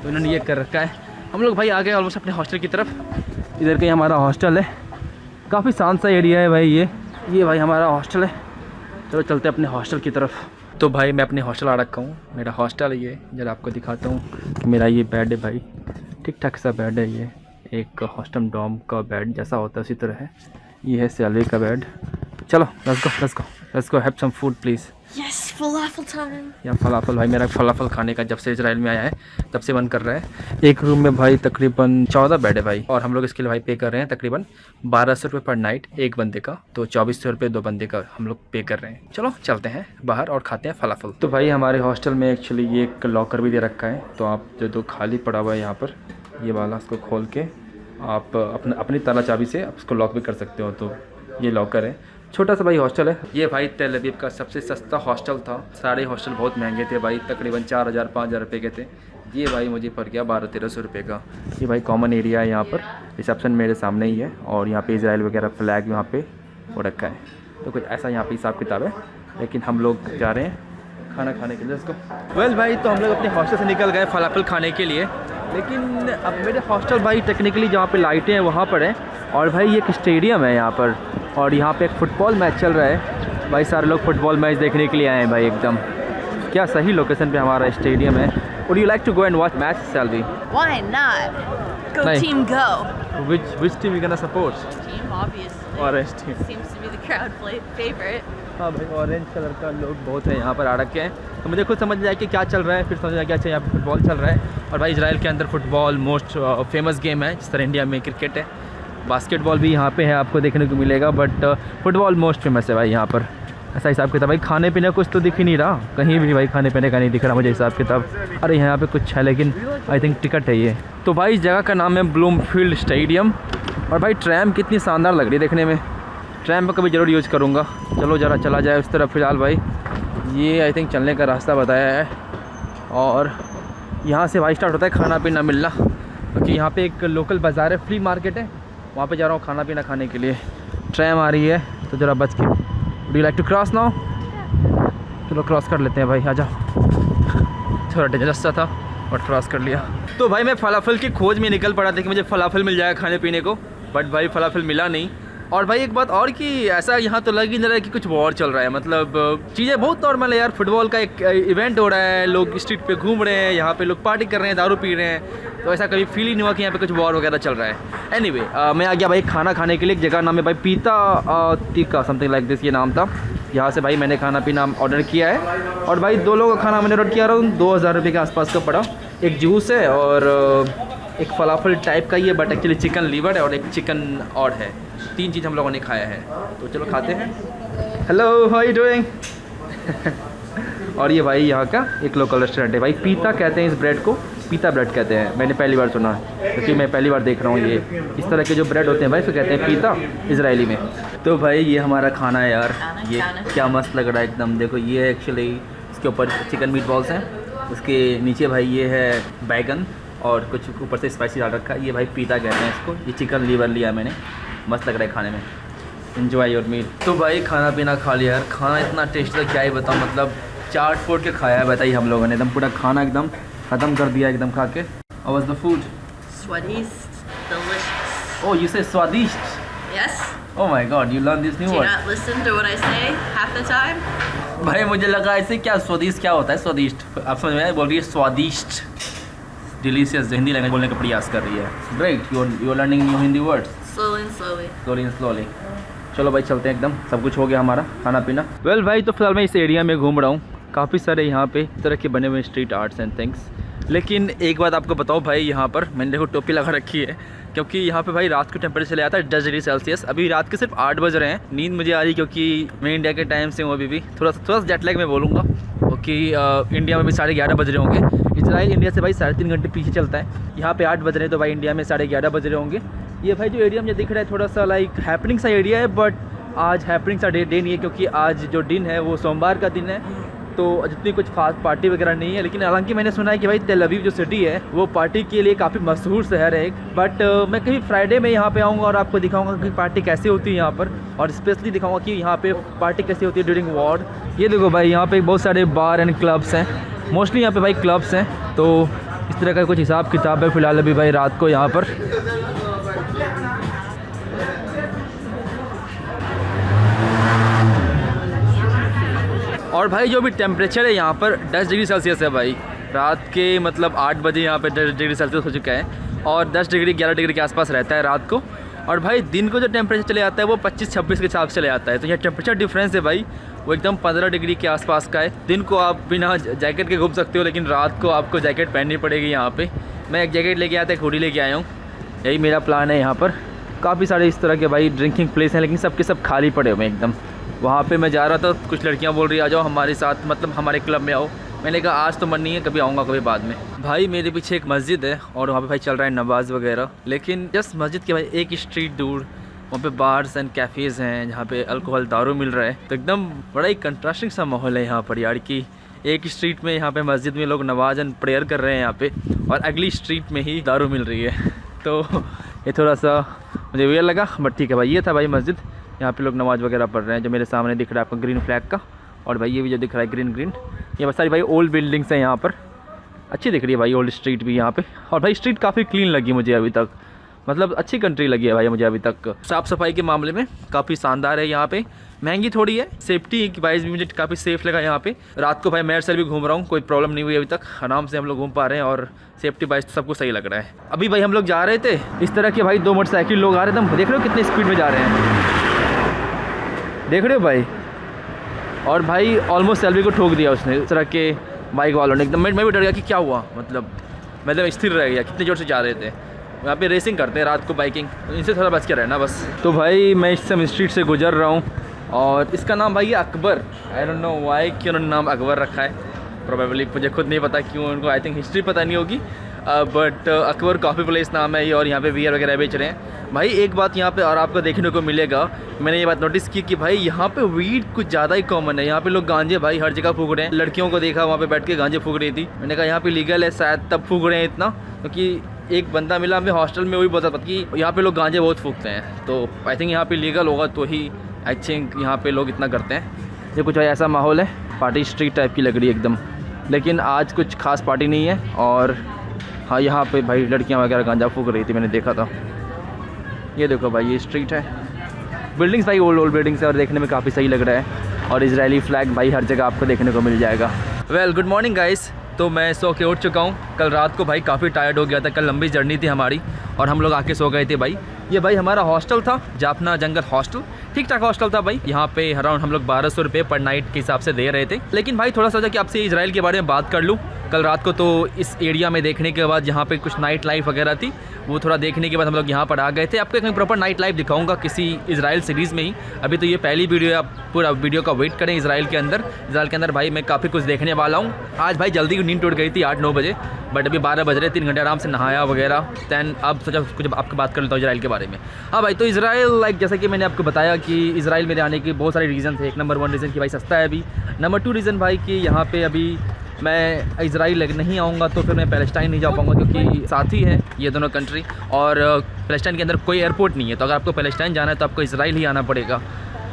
तो इन्होंने ये कर रखा है। हम लोग भाई आ गए ऑलमोस्ट अपने हॉस्टल की तरफ। इधर कहीं हमारा हॉस्टल है, काफ़ी शांत सा एरिया है भाई ये भाई हमारा हॉस्टल है। चलो चलते हैं अपने हॉस्टल की तरफ। तो भाई मैं अपने हॉस्टल आ रखा हूँ, मेरा हॉस्टल है ये, जरा आपको दिखाता हूँ। मेरा ये बेड है भाई, ठीक ठाक सा बेड है ये, एक हॉस्टल डॉम का बेड जैसा होता है उसी तरह है। ये है सैलरी का बेड। चलो let's go have some food please. Yes, falafel time. या फलाफल, भाई मेरा फलाफल खाने का जब से इजराइल में आया है तब से मन कर रहा है। एक रूम में भाई तकरीबन 14 बेड है भाई, और हम लोग इसके लिए भाई पे कर रहे हैं तकरीबन 1200 रुपये पर नाइट एक बंदे का, तो 2400 रुपये 2 बंदे का हम लोग पे कर रहे हैं। चलो चलते हैं बाहर और खाते हैं फलाफल। तो भाई हमारे हॉस्टल में एक्चुअली ये एक लॉकर भी दे रखा है, तो आप जो दो खाली पड़ा हुआ है यहाँ पर, ये वाला उसको खोल के आप अपनी ताला चाबी से आप उसको लॉक भी कर सकते हो। तो ये लॉकर है, छोटा सा भाई हॉस्टल है। ये भाई तेल अवीव का सबसे सस्ता हॉस्टल था, सारे हॉस्टल बहुत महंगे थे भाई, तकरीबन 4000-5000 रुपये के थे। ये भाई मुझे पड़ गया 1200-1300 रुपये का। ये भाई कॉमन एरिया है, यहाँ पर रिसेप्शन मेरे सामने ही है, और यहाँ पे इजराइल वगैरह फ्लैग यहाँ पे वो रखा है, तो कुछ ऐसा यहाँ पे हिसाब किताब है। लेकिन हम लोग जा रहे हैं खाना खाने के लिए इसको। वेल भाई तो हम लोग अपने हॉस्टल से निकल गए फलाफल खाने के लिए, लेकिन अब मेरे हॉस्टल भाई टेक्निकली जहाँ पे लाइटें हैं वहाँ पर है, और भाई ये एक स्टेडियम है यहाँ पर, और यहाँ पे एक फ़ुटबॉल मैच चल रहा है भाई। सारे लोग फुटबॉल मैच देखने के लिए आए हैं भाई, एकदम क्या सही लोकेशन पे हमारा स्टेडियम है। Would you like to go and watch match, Salvi? Why not? Go Nice. team, go. Which team you gonna support? Team, obviously. Orange team. Seems to be the crowd favorite. हाँ भाई ऑरेंज कलर का लोग बहुत हैं यहाँ पर आ रखे हैं, तो मुझे खुद समझ नहीं आया कि क्या चल रहा है, फिर समझ आया कि अच्छा यहाँ पर फुटबॉल चल रहा है। और भाई इजराइल के अंदर फुटबॉल मोस्ट फेमस गेम है, जिस तरह इंडिया में क्रिकेट है, बास्केटबॉल भी यहाँ पे है आपको देखने को मिलेगा, बट फुटबॉल मोस्ट फेमस है भाई यहाँ पर। ऐसा हिसाब किताब भाई, खाने पीने कुछ तो दिख ही नहीं रहा कहीं भी भाई, खाने पीने का नहीं दिख रहा मुझे हिसाब किताब। अरे यहाँ पे कुछ है लेकिन आई थिंक टिकट है ये। तो भाई इस जगह का नाम है ब्लूमफील्ड स्टेडियम, और भाई ट्रैम कितनी शानदार लग रही है देखने में, ट्रैम पर कभी ज़रूर यूज़ करूँगा। चलो ज़रा चला जाए उस तरफ। फ़िलहाल भाई ये आई थिंक चलने का रास्ता बताया है, और यहाँ से भाई स्टार्ट होता है खाना पीना मिलना, क्योंकि यहाँ पे एक लोकल बाज़ार है, फ्ली मार्केट है, वहाँ पे जा रहा हूँ खाना पीना खाने के लिए। ट्रैम आ रही है तो ज़रा बच के। Do you like to cross now? चलो क्रॉस कर लेते हैं भाई, आ जाओ। थोड़ा डेंजरस सा था बट क्रॉस कर लिया। तो भाई मैं फलाफल की खोज में निकल पड़ा था कि मुझे फलाफल मिल जाएगा खाने पीने को, बट भाई फलाफल मिला नहीं। और भाई एक बात और कि ऐसा यहाँ तो लग ही नहीं रहा है कि कुछ वॉर चल रहा है, मतलब चीज़ें बहुत नॉर्मल है यार। फुटबॉल का एक इवेंट हो रहा है, लोग स्ट्रीट पे घूम रहे हैं, यहाँ पे लोग पार्टी कर रहे हैं, दारू पी रहे हैं, तो ऐसा कभी फील ही नहीं हुआ कि यहाँ पे कुछ वॉर वगैरह चल रहा है। एनीवे मैं आ गया भाई खाना खाने के लिए। एक जगह नाम है भाई पीता टिक्का समथिंग लाइक दिस, ये नाम था। यहाँ से भाई मैंने खाना पीना ऑर्डर किया है, और भाई 2 लोगों का खाना मैंने ऑर्डर किया रहा 2000 रुपये के आसपास का पड़ा। एक जूस है और एक फलाफल टाइप का ही है, बट एक्चुअली चिकन लीवर है, और एक चिकन और है। 3 चीज़ हम लोगों ने खाया है, तो चलो खाते हैं। Hello how you doing? और ये भाई यहाँ का एक लोकल रेस्टोरेंट है भाई, पीता कहते हैं इस ब्रेड को, पीता ब्रेड कहते हैं। मैंने पहली बार सुना है, क्योंकि मैं पहली बार देख रहा हूँ ये इस तरह के जो ब्रेड होते हैं भाई, इसको कहते हैं पीता इजरायली में। तो भाई ये हमारा खाना है यार, ये क्या मस्त लग रहा है एकदम। देखो ये है एक्चुअली, इसके ऊपर चिकन मीट बॉल्स हैं, उसके नीचे भाई ये है बैगन, और कुछ ऊपर से स्पाइसी डाल रखा है। ये भाई पीता कहते हैं इसको। ये चिकन लीवर लिया मैंने, मस्त लग रहा है खाने में। Enjoy your meal. तो भाई खाना पीना खा लिया यार, खाना इतना टेस्टी था क्या ही बताऊँ, मतलब चाट फोड़ के खाया है बताइए हम लोगों ने, एकदम पूरा खाना एकदम ख़त्म कर दिया एकदम खा के। How was the food? Swadist, delicious. Oh, you say स्वादिष्ट? Yes? Oh my God, you learned this new Do you word. not listen to what I say half the time? भाई मुझे लगा ऐसे क्या स्वादिष्ट क्या होता है स्वादिष्ट, आप समझ में आया? बोल रही है स्वादिष्ट। डिलीशियस हिंदी लैंग्वेज बोलने का प्रयास कर रही है। Great, you are learning new Hindi words Slowly and slowly. Slowly. चलो भाई चलते हैं, एकदम सब कुछ हो गया हमारा खाना पीना। वेल भाई, तो फिलहाल मैं इस एरिया में घूम रहा हूँ। काफ़ी सारे यहाँ पे इस तरह के बने हुए स्ट्रीट आर्ट्स एंड थिंग्स। लेकिन एक बात आपको बताओ भाई, यहाँ पर मैंने देखो टोपी लगा रखी है, क्योंकि यहाँ पे भाई रात को टेम्परेचर चले आता है 10 डिग्री सेल्सियस। अभी रात के सिर्फ 8 बज रहे हैं। नींद मुझे आ रही क्योंकि मैं इंडिया के टाइम से हूँ अभी भी। थोड़ा सा जेट लैग में बोलूँगा, क्योंकि इंडिया में भी 11:30 बज रहे होंगे। इजराइल इंडिया से भाई 3.5 घंटे पीछे चलता है। यहाँ पे 8 बज रहे हैं, तो भाई इंडिया में 11:30 बज रहे होंगे। ये भाई जो एरिया मुझे दिख रहा है थोड़ा सा लाइक हैपनिंग सा एरिया है, बट आज हैपनिंग सा डे नहीं है, क्योंकि आज जो दिन है वो सोमवार का दिन है, तो जितनी कुछ खास पार्टी वगैरह नहीं है। लेकिन हालांकि मैंने सुना है कि भाई तेल अवीव जो सिटी है वो पार्टी के लिए काफ़ी मशहूर शहर है एक। बट मैं कभी फ्राइडे में यहाँ पे आऊँगा और आपको दिखाऊंगा कि पार्टी कैसे होती है यहाँ पर, और स्पेशली दिखाऊंगा कि यहाँ पे पार्टी कैसे होती है ड्यूरिंग वॉर। ये देखो भाई, यहाँ पे बहुत सारे बार एंड क्लब्स हैं, मोस्टली यहाँ पे भाई क्लब्स हैं। तो इस तरह का कुछ हिसाब किताब है फिलहाल अभी भाई रात को यहाँ पर। और भाई जो भी टेम्परेचर है यहाँ पर 10 डिग्री सेल्सियस है भाई। रात के मतलब 8 बजे यहाँ पे 10 डिग्री सेल्सियस हो चुका है, और 10 डिग्री 11 डिग्री के आसपास रहता है रात को। और भाई दिन को जो टेम्परेचर चले आता है वो 25-26 के हिसाब से चले आता है। तो यह टेम्परेचर डिफरेंस है भाई वो एकदम 15 डिग्री के आसपास का है। दिन को आप बिना जैकेट के घूम सकते हो, लेकिन रात को आपको जैकेट पहननी पड़ेगी यहाँ पे। मैं एक जैकेट लेके आया था, एक हुडी लेके आया हूँ। यही मेरा प्लान है। यहाँ पर काफ़ी सारे इस तरह के भाई ड्रिंकिंग प्लेस हैं, लेकिन सबके सब खाली पड़े हुए एकदम। वहाँ पे मैं जा रहा था, कुछ लड़कियाँ बोल रही आ जाओ हमारे साथ, मतलब हमारे क्लब में आओ। मैंने कहा आज तो मन नहीं है, कभी आऊँगा कभी बाद में। भाई मेरे पीछे एक मस्जिद है और वहाँ पे भाई चल रहा है नमाज वगैरह, लेकिन जस्ट मस्जिद के भाई एक स्ट्रीट दूर वहाँ पे बार्स एंड कैफ़ेज़ हैं जहाँ पे अल्कोहल दारू मिल रहा है। तो एकदम बड़ा ही कंट्रास्टिंग सा माहौल है यहाँ पर यार, कि एक स्ट्रीट में यहाँ पे मस्जिद में लोग नमाज एंड प्रेयर कर रहे हैं यहाँ पे, और अगली स्ट्रीट में ही दारू मिल रही है। तो ये थोड़ा सा मुझे वियर लगा, बट ठीक है भाई। ये था भाई मस्जिद, यहाँ पे लोग नमाज़ वगैरह पढ़ रहे हैं। जो मेरे सामने दिख रहा है आपको ग्रीन फ्लैग का, और भाई ये भी जो दिख रहा है ग्रीन, ये बस सारी भाई ओल्ड बिल्डिंग्स हैं यहाँ पर। अच्छी दिख रही है भाई ओल्ड स्ट्रीट भी यहाँ पे। और भाई स्ट्रीट काफ़ी क्लीन लगी मुझे अभी तक, मतलब अच्छी कंट्री लगी है भाई मुझे अभी तक। साफ़ सफाई के मामले में काफ़ी शानदार है यहाँ पे। महंगी थोड़ी है, सेफ्टी की वाइज भी मुझे काफ़ी सेफ लगा यहाँ पे। रात को भाई मैं भी घूम रहा हूँ, कोई प्रॉब्लम नहीं हुई अभी तक, आराम से हम लोग घूम पा रहे हैं, और सेफ्टी वाइज तो सब कुछ सही लग रहा है। अभी भाई हम लोग जा रहे थे, इस तरह के भाई 2 मोटरसाइकिल लोग आ रहे थे। हम देख रहे हो कितनी स्पीड में जा रहे हैं, देख रहे हो भाई। और भाई ऑलमोस्ट सेल्फी को ठोक दिया उसने, इस तरह के बाइक वालों ने एकदम। मैं भी डर गया कि क्या हुआ, मतलब मैं स्थिर रह गया, कितने जोर से जा रहे थे। यहाँ पे रेसिंग करते हैं रात को बाइकिंग, इनसे थोड़ा बच के रहना बस। तो भाई मैं इस समय स्ट्रीट से गुजर रहा हूँ, और इसका नाम भाई है Akbar. I don't know why क्यों उन्होंने नाम अकबर रखा है, प्रोबेबली मुझे खुद नहीं पता क्यों उनको, आई थिंक हिस्ट्री पता नहीं होगी। बट अकबर कॉफ़ी प्लेस नाम है ये, और यहाँ पे बियर वगैरह बेच रहे हैं भाई। एक बात यहाँ पे और आपको देखने को मिलेगा, मैंने ये बात नोटिस की कि भाई यहाँ पे वीड कुछ ज़्यादा ही कॉमन है। यहाँ पे लोग गांजे भाई हर जगह फूक रहे हैं। लड़कियों को देखा वहाँ पे बैठ के गांजे फूक रही थी। मैंने कहा यहाँ पे लीगल है शायद, तब फूक रहे हैं इतना, क्योंकि एक बंदा मिला हमें हॉस्टल में, वही बोलता था कि यहाँ पे लोग गांजे बहुत फूकते हैं। तो आई थिंक यहाँ पे लीगल होगा तो ही आई थिंक यहाँ पे लोग इतना करते हैं। ये कुछ ऐसा माहौल है, पार्टी स्ट्रीट टाइप की लग रही है एकदम, लेकिन आज कुछ खास पार्टी नहीं है। और हाँ यहाँ पे भाई लड़कियाँ वगैरह गांजा फूक रही थी, मैंने देखा था। ये देखो भाई ये स्ट्रीट है, बिल्डिंग्स भाई ओल्ड बिल्डिंग्स है, और देखने में काफ़ी सही लग रहा है। और इजरायली फ्लैग भाई हर जगह आपको देखने को मिल जाएगा। Well good morning guys. तो मैं सो के उठ चुका हूँ। कल रात को भाई काफ़ी टायर्ड हो गया था, कल लंबी जर्नी थी हमारी, और हम लोग आके सो गए थे भाई। ये भाई हमारा हॉस्टल था, जाफना जंगल हॉस्टल, ठीक ठाक हॉस्टल था भाई। यहाँ पे अराउंड हम लोग 1200 रुपये पर नाइट के हिसाब से दे रहे थे। लेकिन भाई थोड़ा सोचा कि आपसे इजराइल के बारे में बात कर लूँ। कल रात को तो इस एरिया में देखने के बाद यहाँ पे कुछ नाइट लाइफ वगैरह थी, वो थोड़ा देखने के बाद हम लोग यहाँ पर आ गए थे। आपको एक प्रॉपर नाइट लाइफ दिखाऊंगा किसी इजराइल सीरीज़ में ही। अभी तो ये पहली वीडियो है, आप पूरा वीडियो का वेट करें। इजराइल के अंदर भाई मैं काफ़ी कुछ देखने वाला हूँ। आज भाई जल्दी नींद टूट गई थी 8-9 बजे, बट अभी 12 बज रहे, 3 घंटे आराम से नहाया वगैरह। दैन अब सोचा कुछ आपको बात कर लेता हूँ इजराइल के बारे में। हाँ भाई, तो इजराइल लाइक जैसा कि मैंने आपको बताया कि इजराइल में आने के बहुत सारे रीज़न थे। एक नंबर 1 रीज़न कि भाई सस्ता है अभी। नंबर 2 रीज़न भाई कि यहाँ पे अभी मैं इजराइल नहीं आऊँगा तो फिर मैं पैलेस्टाइन नहीं जा पाऊँगा, क्योंकि साथ ही है ये दोनों कंट्री, और पैलेस्टाइन के अंदर कोई एयरपोर्ट नहीं है। तो अगर आपको पैलेस्टाइन जाना है तो आपको इजराइल ही आना पड़ेगा।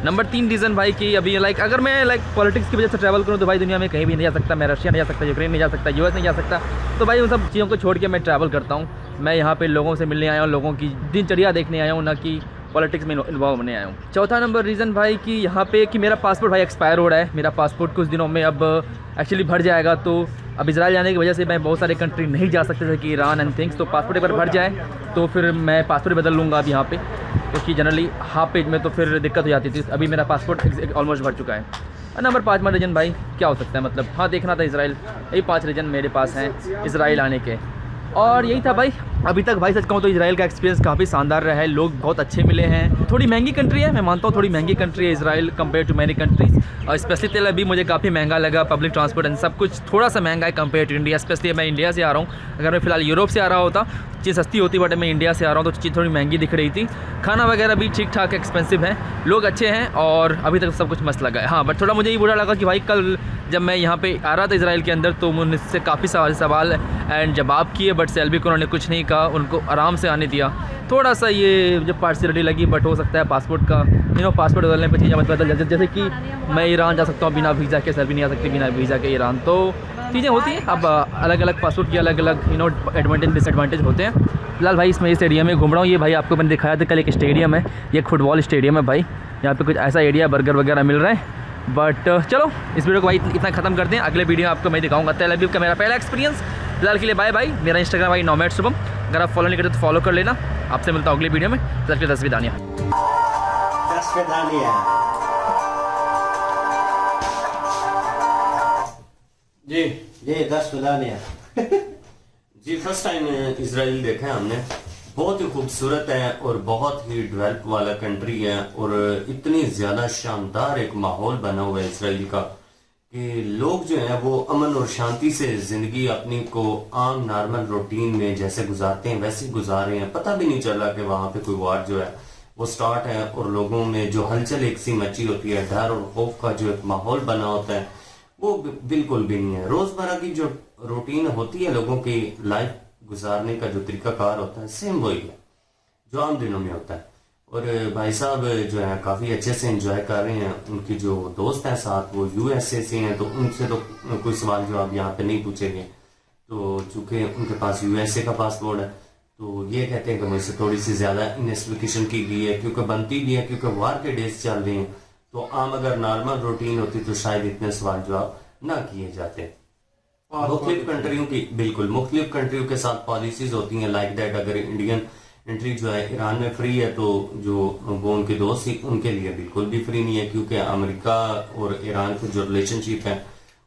नंबर 3 रीज़न भाई कि अभी अगर मैं पॉलिटिक्स की वजह से ट्रैवल करूँ तो भाई दुनिया में कहीं भी नहीं जा सकता। मैं रशिया नहीं जा सकता, यूक्रेन नहीं जा सकता, यूएस नहीं जा सकता। तो भाई उन सब चीज़ों को छोड़ के मैं ट्रैवल करता हूँ। मैं यहाँ पे लोगों से मिलने आया हूँ, लोगों की दिनचर्या देखने आया हूँ, ना कि पॉलिटिक्स में इन्वॉल्व होने आया हूँ। चौथा नंबर रीज़न भाई कि यहाँ पे कि मेरा पासपोर्ट भाई एक्सपायर हो रहा है। मेरा पासपोर्ट कुछ दिनों में अब एक्चुअली भर जाएगा, तो अब इसराइल जाने की वजह से मैं बहुत सारे कंट्री नहीं जा सकते थे कि ईरान एंड थिंग्स, तो पासपोर्ट एक बार भर जाए तो फिर मैं पासपोर्ट बदल लूँगा अब यहाँ पे, क्योंकि जनरली हाफ पेज में तो फिर दिक्कत हो जाती थी। अभी मेरा पासपोर्ट ऑलमोस्ट भर चुका है। नंबर 5 में रीजन भाई क्या हो सकता है, मतलब हाँ देखना था इसराइल, यही 5 रीजन मेरे पास हैं इसराइल आने के। और यही था भाई अभी तक। भाई सच कहूँ तो इसराइल का एक्सपीरियंस काफ़ी शानदार रहा है, लोग बहुत अच्छे मिले हैं। थोड़ी महंगी कंट्री है, मैं मानता हूँ थोड़ी महंगी कंट्री है Israel compare to many countries, और स्पेशली तेल अभी मुझे काफ़ी महंगा लगा। पब्लिक ट्रांसपोर्ट एंड सब कुछ थोड़ा सा महंगा है कंपेयर टू इंडिया। स्पेशली मैं इंडिया से आ रहा हूँ, अगर मैं फिलहाल यूरोप से आ रहा होता चीज़ सस्ती होती, बट मैं इंडिया से आ रहा हूँ तो चीज़ थोड़ी महंगी दिख रही थी। खाना वगैरह भी ठीक ठाक एक्सपेंसिव है, लोग अच्छे हैं और अभी तक सब कुछ मस्त लगा है। हाँ बट थोड़ा मुझे ये बुरा लगा कि भाई कल जब मैं यहाँ पे आ रहा था इसराइल के अंदर तो मुझसे काफ़ी सवाल एंड जवाब किए, बट सेल्बी को उन्होंने कुछ नहीं कहा, उनको आराम से आने दिया। थोड़ा सा ये जो पार्शियलिटी लगी, बट हो सकता है पासपोर्ट का पासपोर्ट बदलने पर चीज़ें बदल, जैसे कि मैं ईरान जा सकता हूँ बिना वीज़ा के, सेल्बी नहीं आ सकती बिना वीज़ा के ईरान, तो चीज़ें होती हैं। अब अलग अलग पासपोर्ट के अलग अलग एडवांटेज डिसएडवांटेज होते हैं। फिलहाल भाई इसमें स्टेडियम में घूम रहा हूँ। ये भाई आपको मैंने दिखाया था कल, एक स्टेडियम है, ये एक फुटबॉल स्टेडियम है भाई। यहाँ पे कुछ ऐसा एरिया बर्गर वगैरह मिल रहा है। बट चलो इस वीडियो को भाई इतना ख़त्म करते हैं, अगले वीडियो आपको मैं दिखाऊंगा तेल अवीव का मेरा पहला एक्सपीरियंस। फिलहाल के लिए बाय बाय। मेरा इंस्टाग्राम भाई नोमैड शुभम, अगर आप फॉलो नहीं करते तो फॉलो कर लेना। आपसे मिलता हूँ अगले वीडियो में। फिलहाल के 10 विदानिया। जी 10 विदानिया। जी फर्स्ट टाइम इसराइल देखा है हमने, बहुत ही खूबसूरत है और बहुत ही डेवलप वाला कंट्री है, और इतनी ज्यादा शानदार एक माहौल बना हुआ है इसराइल का कि लोग जो है वो अमन और शांति से जिंदगी अपनी को आम नॉर्मल रूटीन में जैसे गुजारते हैं वैसे गुजार रहे हैं। पता भी नहीं चला कि वहां पे कोई वार जो है वो स्टार्ट है, और लोगों में जो हलचल एक सी मची होती है, डर और खौफ का जो एक माहौल बना होता है वो बिल्कुल भी नहीं है। रोजमर्रा की जो रूटीन होती है लोगों की लाइफ गुजारने का जो तरीकाकार होता है सेम वही है जो आम दिनों में होता है। और भाई साहब जो है काफी अच्छे से एंजॉय कर रहे हैं। उनकी जो दोस्त हैं साथ वो यूएसए से हैं, तो उनसे तो कोई सवाल जवाब यहाँ पे नहीं पूछेंगे, तो चूंकि उनके पास यूएसए का पासपोर्ट है तो ये कहते हैं कि मुझसे थोड़ी सी ज्यादा इन्वेस्टिगेशन की गई है, क्योंकि बनती भी है, क्योंकि वार के डेज चल रहे हैं। तो आम अगर नॉर्मल रूटीन होती तो शायद इतने सवाल जवाब ना किए जाते। मुख्तलिफ कंट्रियों की बिल्कुल मुख्तलिफ कंट्रियों के साथ पॉलिसीज होती हैं लाइक दैट। अगर इंडियन एंट्री जो है ईरान में फ्री है तो जो वो उनके दोस्त ही उनके लिए बिल्कुल भी फ्री नहीं है, क्योंकि अमेरिका और ईरान की जो रिलेशनशिप है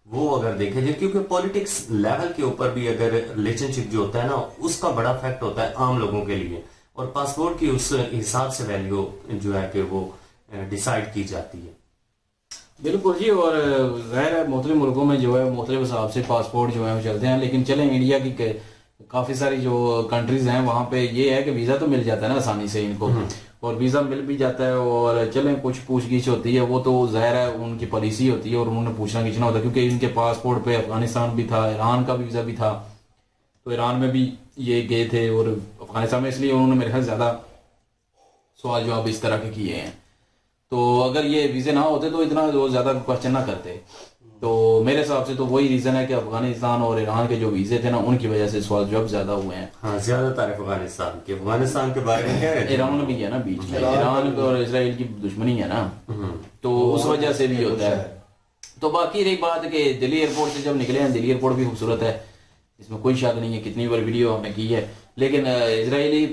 वो अगर देखे जाए, क्योंकि पॉलिटिक्स लेवल के ऊपर भी अगर रिलेशनशिप जो होता है ना उसका बड़ा फैक्ट होता है आम लोगों के लिए, और पासपोर्ट की उस हिसाब से वैल्यू जो है कि वो डिसाइड की जाती है। बिल्कुल जी। और ज़ाहिर है मुख्तलिफ मुल्कों में जो है मुख्तलिफ हिसाब से पासपोर्ट जो है वो चलते हैं, लेकिन चलें इंडिया की काफ़ी सारी जो कंट्रीज़ हैं वहाँ पे ये है कि वीज़ा तो मिल जाता है ना आसानी से इनको, और वीज़ा मिल भी जाता है। और चलें कुछ पूछगिछ होती है वो तो ज़ाहिर है उनकी पॉलिसी होती है और उन्होंने पूछना खींचना होता है, क्योंकि इनके पासपोर्ट पे अफगानिस्तान भी था, ईरान का भी वीज़ा भी था, तो ईरान में भी ये गए थे और अफगानिस्तान में, इसलिए उन्होंने मेरे ख्याल ज़्यादा सवाल जवाब इस तरह के किए हैं। तो अगर ये वीज़े ना होते तो इतना ज़्यादा क्वेश्चन ना करते। तो मेरे हिसाब से तो वही रीज़न है कि अफगानिस्तान और ईरान के जो वीज़े थे ना उनकी वजह से सवाल जवाब ज़्यादा हुए हैं। हाँ ज्यादातर अफगानिस्तान के बारे में कह रहे थे। ईरान भी है ना बीच में, ईरान और इसराइल की दुश्मनी है ना, तो उस वजह से भी होता है। तो बाकी रही बात कि दिल्ली एयरपोर्ट से जब निकले हैं, दिल्ली एयरपोर्ट भी खूबसूरत है, इसमें कोई शक नहीं है, कितनी बार वीडियो हमने की है। लेकिन इजरायली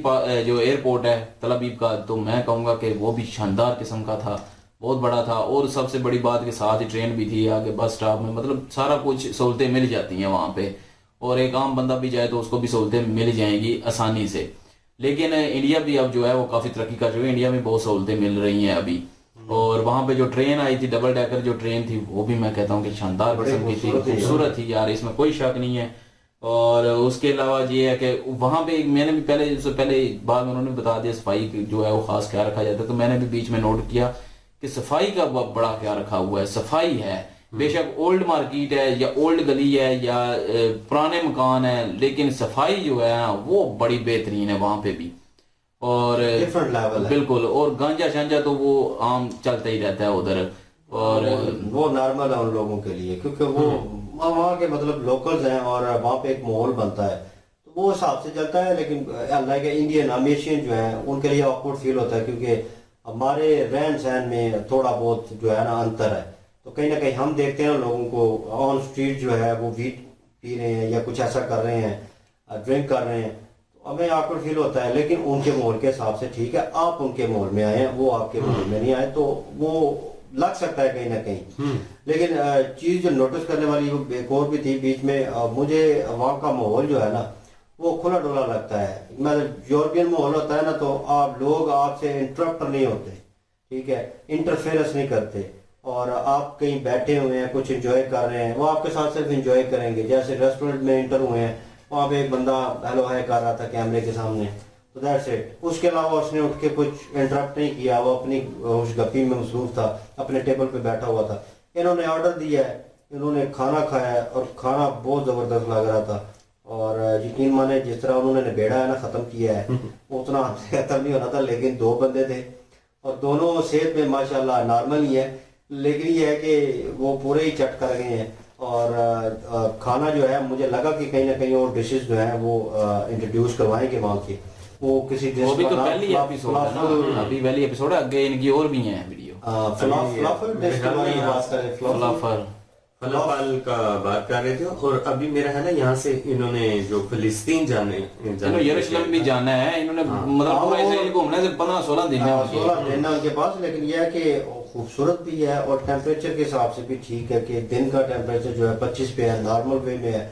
जो एयरपोर्ट है तल अवीव का, तो मैं कहूँगा कि वो भी शानदार किस्म का था, बहुत बड़ा था, और सबसे बड़ी बात के साथ ही ट्रेन भी थी आगे, बस स्टॉप में, मतलब सारा कुछ सहूलतें मिल जाती हैं वहाँ पे, और एक आम बंदा भी जाए तो उसको भी सहूलतें मिल जाएंगी आसानी से। लेकिन इंडिया भी अब जो है वो काफ़ी तरक्की कर चुकी है, इंडिया में बहुत सहूलतें मिल रही हैं अभी। और वहाँ पे जो ट्रेन आई थी, डबल डेकर जो ट्रेन थी, वो भी मैं कहता हूँ कि शानदार किस्म की थी, खूबसूरत थी यार, इसमें कोई शक नहीं है। और उसके अलावा ये है कि वहाँ पे मैंने भी पहले बाद में उन्होंने बता दिया सफाई जो है वो खास ख्याल रखा जाता है, तो मैंने भी बीच में नोट किया कि सफाई का बड़ा ख्याल रखा हुआ है। सफाई है, बेशक ओल्ड मार्केट है या ओल्ड गली है या पुराने मकान है, लेकिन सफाई जो है ना वो बड़ी बेहतरीन है वहाँ पे भी, और डिफरेंट लेवल है बिल्कुल। और गांजा शांजा तो वो आम चलता ही रहता है उधर, और वो नॉर्मल है उन लोगों के लिए, क्योंकि वो वहाँ के मतलब लोकल्स हैं और वहाँ पे एक माहौल बनता है, तो वो हिसाब से चलता है। लेकिन लाइक इंडियन अमेशियन जो है उनके लिए ऑकवर्ड फील होता है, क्योंकि हमारे रहन सहन में थोड़ा बहुत जो है ना अंतर है। तो कहीं ना कहीं हम देखते हैं लोगों को ऑन स्ट्रीट जो है वो पी रहे हैं या कुछ ऐसा कर रहे हैं, ड्रिंक कर रहे हैं, तो हमें awkward फील होता है। लेकिन उनके माहौल के हिसाब से ठीक है, आप उनके माहौल में आए हैं, वो आपके माहौल में नहीं आए, तो वो लग सकता है कहीं ना कहीं। लेकिन चीज जो नोटिस करने वाली वो एक और भी थी बीच में, मुझे वहाँ का माहौल जो है ना वो खुला डुला लगता है। मतलब यूरोपियन माहौल होता है ना, तो आप लोग आपसे इंटरप्ट नहीं होते, ठीक है, इंटरफेरेंस नहीं करते, और आप कहीं बैठे हुए हैं कुछ एंजॉय कर रहे हैं, वो आपके साथ सिर्फ एंजॉय करेंगे। जैसे रेस्टोरेंट में एंटर हुए हैं, वहाँ पे एक बंदा हेलो हाय कर रहा था कैमरे के सामने, तो दैट्स इट। उसके अलावा उसने उठ के कुछ इंटरप्ट नहीं किया, वो अपनी उस गप्पी में मसरूफ था, अपने टेबल पे बैठा हुआ था। इन्होंने ऑर्डर दिया है, इन्होंने खाना खाया है, और खाना बहुत जबरदस्त लग रहा था, और यकीन माने जिस तरह उन्होंने निबेड़ा है ना, खत्म किया है, उतना हमसे खत्म नहीं होना था। लेकिन 2 बंदे थे और दोनों सेहत में माशाल्लाह नॉर्मल ही है, लेकिन ये है कि वो पूरे ही चट कर गए हैं। और खाना जो है मुझे लगा कि कहीं ना कहीं और डिशेस जो है वो इंट्रोड्यूस करवाएंगे वहाँ की, वो किसी डिश वो भी तो पहली एपिसोड है ना, अभी पहली एपिसोड है, आगे इनकी और भी है वीडियो। फलाफल डिश के बारे में बात करें, फलाफल फलाफल का बात कर रहे थे। और अभी मेरा है ना, यहाँ से इन्होंने जो फिलिस्तीन जाने यरूशलेम भी जाना है इन्होंने, मतलब पूरा इसराइल घूमना है, 15-16 दिन है 16 दिन है उनके पास। लेकिन यह है कि खूबसूरत भी है और टेम्परेचर के हिसाब से भी ठीक है कि दिन का टेम्परेचर जो है 25 पे है, नॉर्मल वे में है।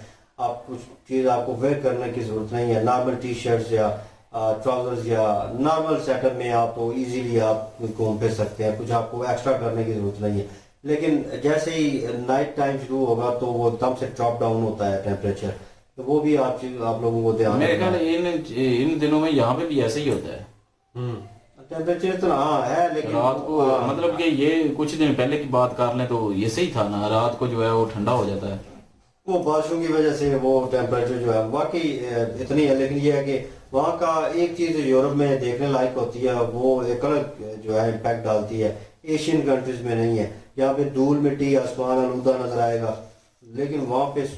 आप कुछ चीज आपको वेयर करने की जरूरत नहीं है, नॉर्मल टी शर्ट्स या ट्राउजर्स या नॉर्मल सेटअप में आप तो इजीली आप घूम फिर सकते हैं, कुछ आपको एक्स्ट्रा करने की जरूरत नहीं है। लेकिन जैसे ही नाइट टाइम शुरू होगा तो वो एकदम से ड्रॉप डाउन होता है टेम्परेचर, तो वो भी आप लोगों को ध्यान मेरे ख्याल इन दिनों में यहाँ पे भी ऐसे ही होता है टेम्परेचर तो हाँ है, लेकिन रात को मतलब कि ये कुछ दिन पहले की बात कर लें तो ये सही था ना, रात को जो है वो ठंडा हो जाता है, वो बारिशों की वजह से वो टेम्परेचर जो है बाकी इतनी है। लेकिन ये है कि वहाँ का एक चीज यूरोप में देखने लायक होती है, वो एक अलग जो है इम्पैक्ट डालती है, एशियन कंट्रीज में नहीं है। यहाँ पे धूल मिट्टी आसमान आलूदा नजर आएगा, लेकिन वहाँ पे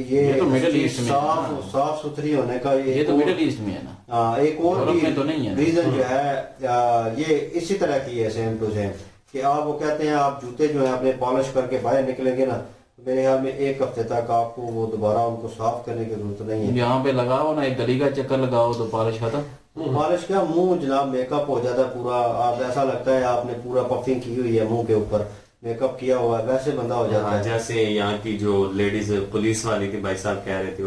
ये तो मिडिल ईस्ट में साफ सुथरी होने का ये तो मिडिल ईस्ट में है ना, एक और भी तो नहीं है रीजन जो है ये इसी तरह की है, सेम टू सेम, कि आप वो कहते हैं आप जूते जो है अपने पॉलिश करके बाहर निकलेंगे ना, मेरे ख्याल में 1 हफ्ते तक आपको वो दोबारा उनको साफ करने की जरूरत नहीं है। यहाँ पे लगाओ ना, एक गली का चक्कर लगाओ तो पॉलिश खत्म। पॉलिश क्या, मुंह जनाब मेकअप हो जाता है पूरा, आप ऐसा लगता है आपने पूरा पफिंग की हुई है, मुंह के ऊपर मेकअप किया हुआ है, वैसे बंदा हो जाता है। जैसे यहाँ की जो लेडीज पुलिस वाली थी, भाई साहब कह रहे थे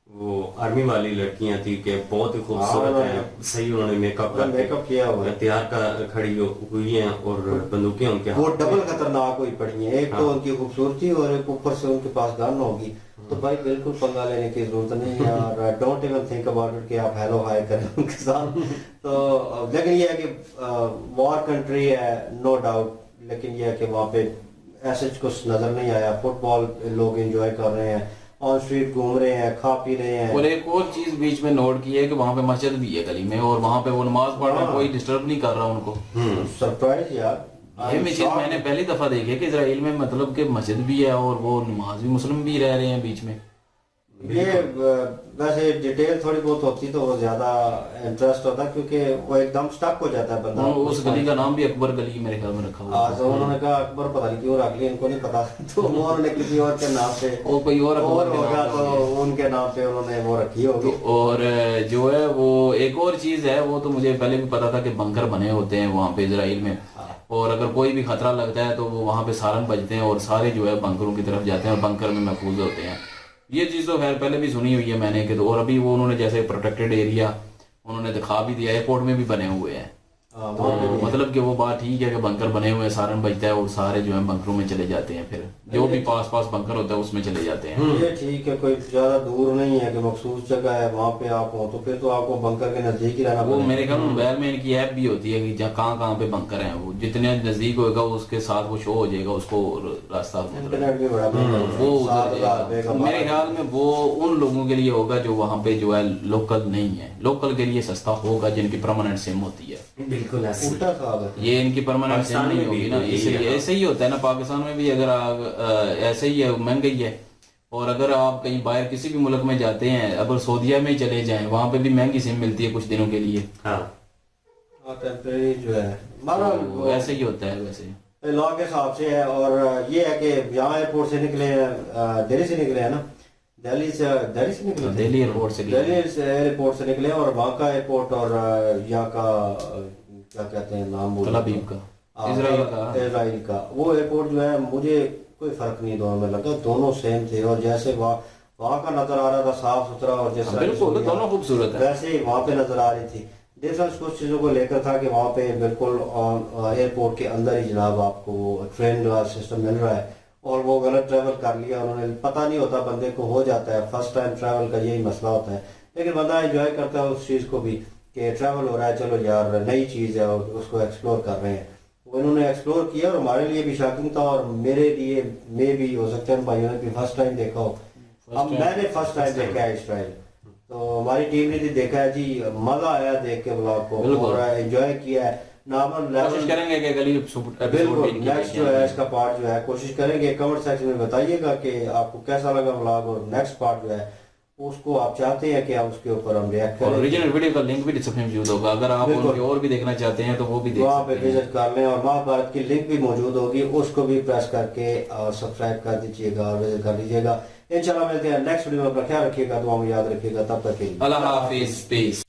वो आर्मी वाली लड़कियां थी कि बहुत ही खूबसूरत है, सही उन्होंने मेकअप किया हुआ है, तैयार का खड़ी हुई हैं और बंदूकें उनके वो डबल खतरनाक हुई पड़ी है, एक तो उनकी खूबसूरती और एक ऊपर से उनके पास गन होगी, तो भाई बिल्कुल पंगा लेने की जरूरत नहीं है। और don't even think about it कि आप हेलो हाय करें उनके साथ। तो लेकिन ये है कि वॉर कंट्री है नो डाउट, लेकिन ये है कि वहाँ पे ऐसे कुछ नजर नहीं आया। फुटबॉल लोग एंजॉय कर रहे हैं, ऑन स्ट्रीट घूम रहे हैं, खा पी रहे हैं। और एक और चीज बीच में नोट की है कि वहाँ पे मस्जिद भी है गली में, और वहाँ पे वो नमाज पढ़ रहे हैं, कोई डिस्टर्ब नहीं कर रहा उनको। सरप्राइज यार, ये चीज मैंने पहली दफा देखी है कि इजराइल में मतलब कि मस्जिद भी है और वो नमाज भी मुस्लिम भी रह रहे हैं बीच में। ये वैसे डिटेल थोड़ी बहुत होती तो वो ज्यादा इंटरेस्ट होता, क्योंकि वो एकदम स्टक हो जाता है बंदा। उस गली का नाम भी अकबर गली मेरे ख्याल में रखा हुआ है। तो उन्होंने कहा अकबर पता नहीं क्यों रख लिया, इनको नहीं पता तो उन्होंने किसी और के नाम पे और कोई और होगा तो उनके नाम पे उन्होंने वो रखी होगी। और जो है वो एक और चीज है, वो तो मुझे पहले भी पता था कि बंकर बने होते हैं वहाँ पे इजराइल में, और अगर कोई भी खतरा लगता है तो वो वहाँ पे सारन बजते हैं और सारे जो है बंकरों की तरफ जाते हैं और बंकर में महफूज होते हैं। ये चीज तो खैर पहले भी सुनी हुई है मैंने कि, तो और अभी वो उन्होंने जैसे प्रोटेक्टेड एरिया उन्होंने दिखा भी दिया, एयरपोर्ट में भी बने हुए हैं। तो मतलब कि वो बात ठीक है कि बंकर बने हुए हैं, सारन बजता है और सारे जो है बंकरों में चले जाते हैं, फिर जो भी पास बंकर होता है उसमें चले जाते हैं। ये ठीक है, कोई ज्यादा दूर नहीं है कि मखसूस जगह है वहाँ पे आप हो, तो फिर तो आपको बंकर के नजदीक ही रहना। वो मेरे ख्याल में मोबाइल में इनकी ऐप भी होती है कि जहाँ कहाँ पे बंकर है, वो जितने नजदीक होगा उसके साथ वो शो हो जाएगा उसको रास्ता। इंटरनेट भी बड़ा वो मेरे ख्याल में वो उन लोगों के लिए होगा जो वहाँ पे जो है लोकल नहीं है, लोकल के लिए सस्ता होगा जिनकी परमानेंट सिम होती है। बिल्कुल उल्टा साहब है, ये इनकी परमानेंट सिम नहीं होगी ना, इसलिए ऐसे ही होता है ना। पाकिस्तान में भी अगर ऐसे ही है, महंगाई है, और अगर आप कहीं बाहर किसी भी मुल्क में जाते हैं, अगर सऊदीया में चले जाएं, वहां पे भी महंगी सिम मिलती है कुछ दिनों के लिए। टेम्परेरी जो है ऐसे ही होता है वैसे लॉ के हिसाब से है। और ये है कि यहाँ एयरपोर्ट से निकले, दिल्ली से निकले हैं ना, दिल्ली से निकले थे। दिल्ली एयरपोर्ट से दिल्ली से एयरपोर्ट से निकले और वहाँ का एयरपोर्ट और यहाँ का क्या कहते हैं नाम बोल, तल अवीव का, इजराइल का वो एयरपोर्ट जो है मुझे कोई फर्क नहीं दोनों में लगा, दोनों सेम थे। और जैसे वहाँ का नजर आ रहा था साफ सुथरा और जैसा बिल्कुल दोनों खूबसूरत है, वैसे ही वहाँ पे नजर आ रही थी। डिफरेंस कुछ चीजों को लेकर था कि वहाँ पे बिल्कुल एयरपोर्ट के अंदर ही जनाब आपको ट्रेन का सिस्टम मिल रहा है और वो गलत ट्रैवल कर लिया उन्होंने, पता नहीं होता बंदे को, हो जाता है फर्स्ट टाइम ट्रैवल का यही मसला होता है। लेकिन बंदा एंजॉय करता है उस चीज को भी कि ट्रैवल हो रहा है, चलो यार नई चीज है और उसको एक्सप्लोर कर रहे हैं। वो इन्होंने एक्सप्लोर किया और हमारे लिए भी शॉकिंग था और मेरे लिए मे भी हो सकता है भाइयों ने भी फर्स्ट टाइम देखा हो। अब मैंने फर्स्ट टाइम देखा है इसराइल, तो हमारी टीम ने भी देखा है जी, मजा आया देख के ब्लॉग को और एंजॉय किया है। कोशिश करेंगे कि अगली बिल्कुल नेक्स्ट जो है इसका पार्ट जो है कोशिश करेंगे, कमेंट सेक्शन में बताइएगा कि आपको कैसा लगा व्लॉग और नेक्स्ट पार्ट जो है उसको आप चाहते हैं कि आप उसके ऊपर हम रिएक्ट करें। ओरिजिनल वीडियो का लिंक भी डिस्क्रिप्शन में मौजूद होगा, अगर आप उनके और भी देखना चाहते हैं तो वो भी देख वहाँ पे सकते हैं। विजिट कर लें और महाभारत की लिंक भी मौजूद होगी, उसको भी प्रेस करके और सब्सक्राइब कर दीजिएगा और विजिट कर लीजिएगा। इंशाल्लाह मिलते हैं नेक्स्ट वीडियो में। अपना ख्याल रखिएगा, दुआ में याद रखिएगा, तब तक के लिए अल्लाह हाफिज, पीस।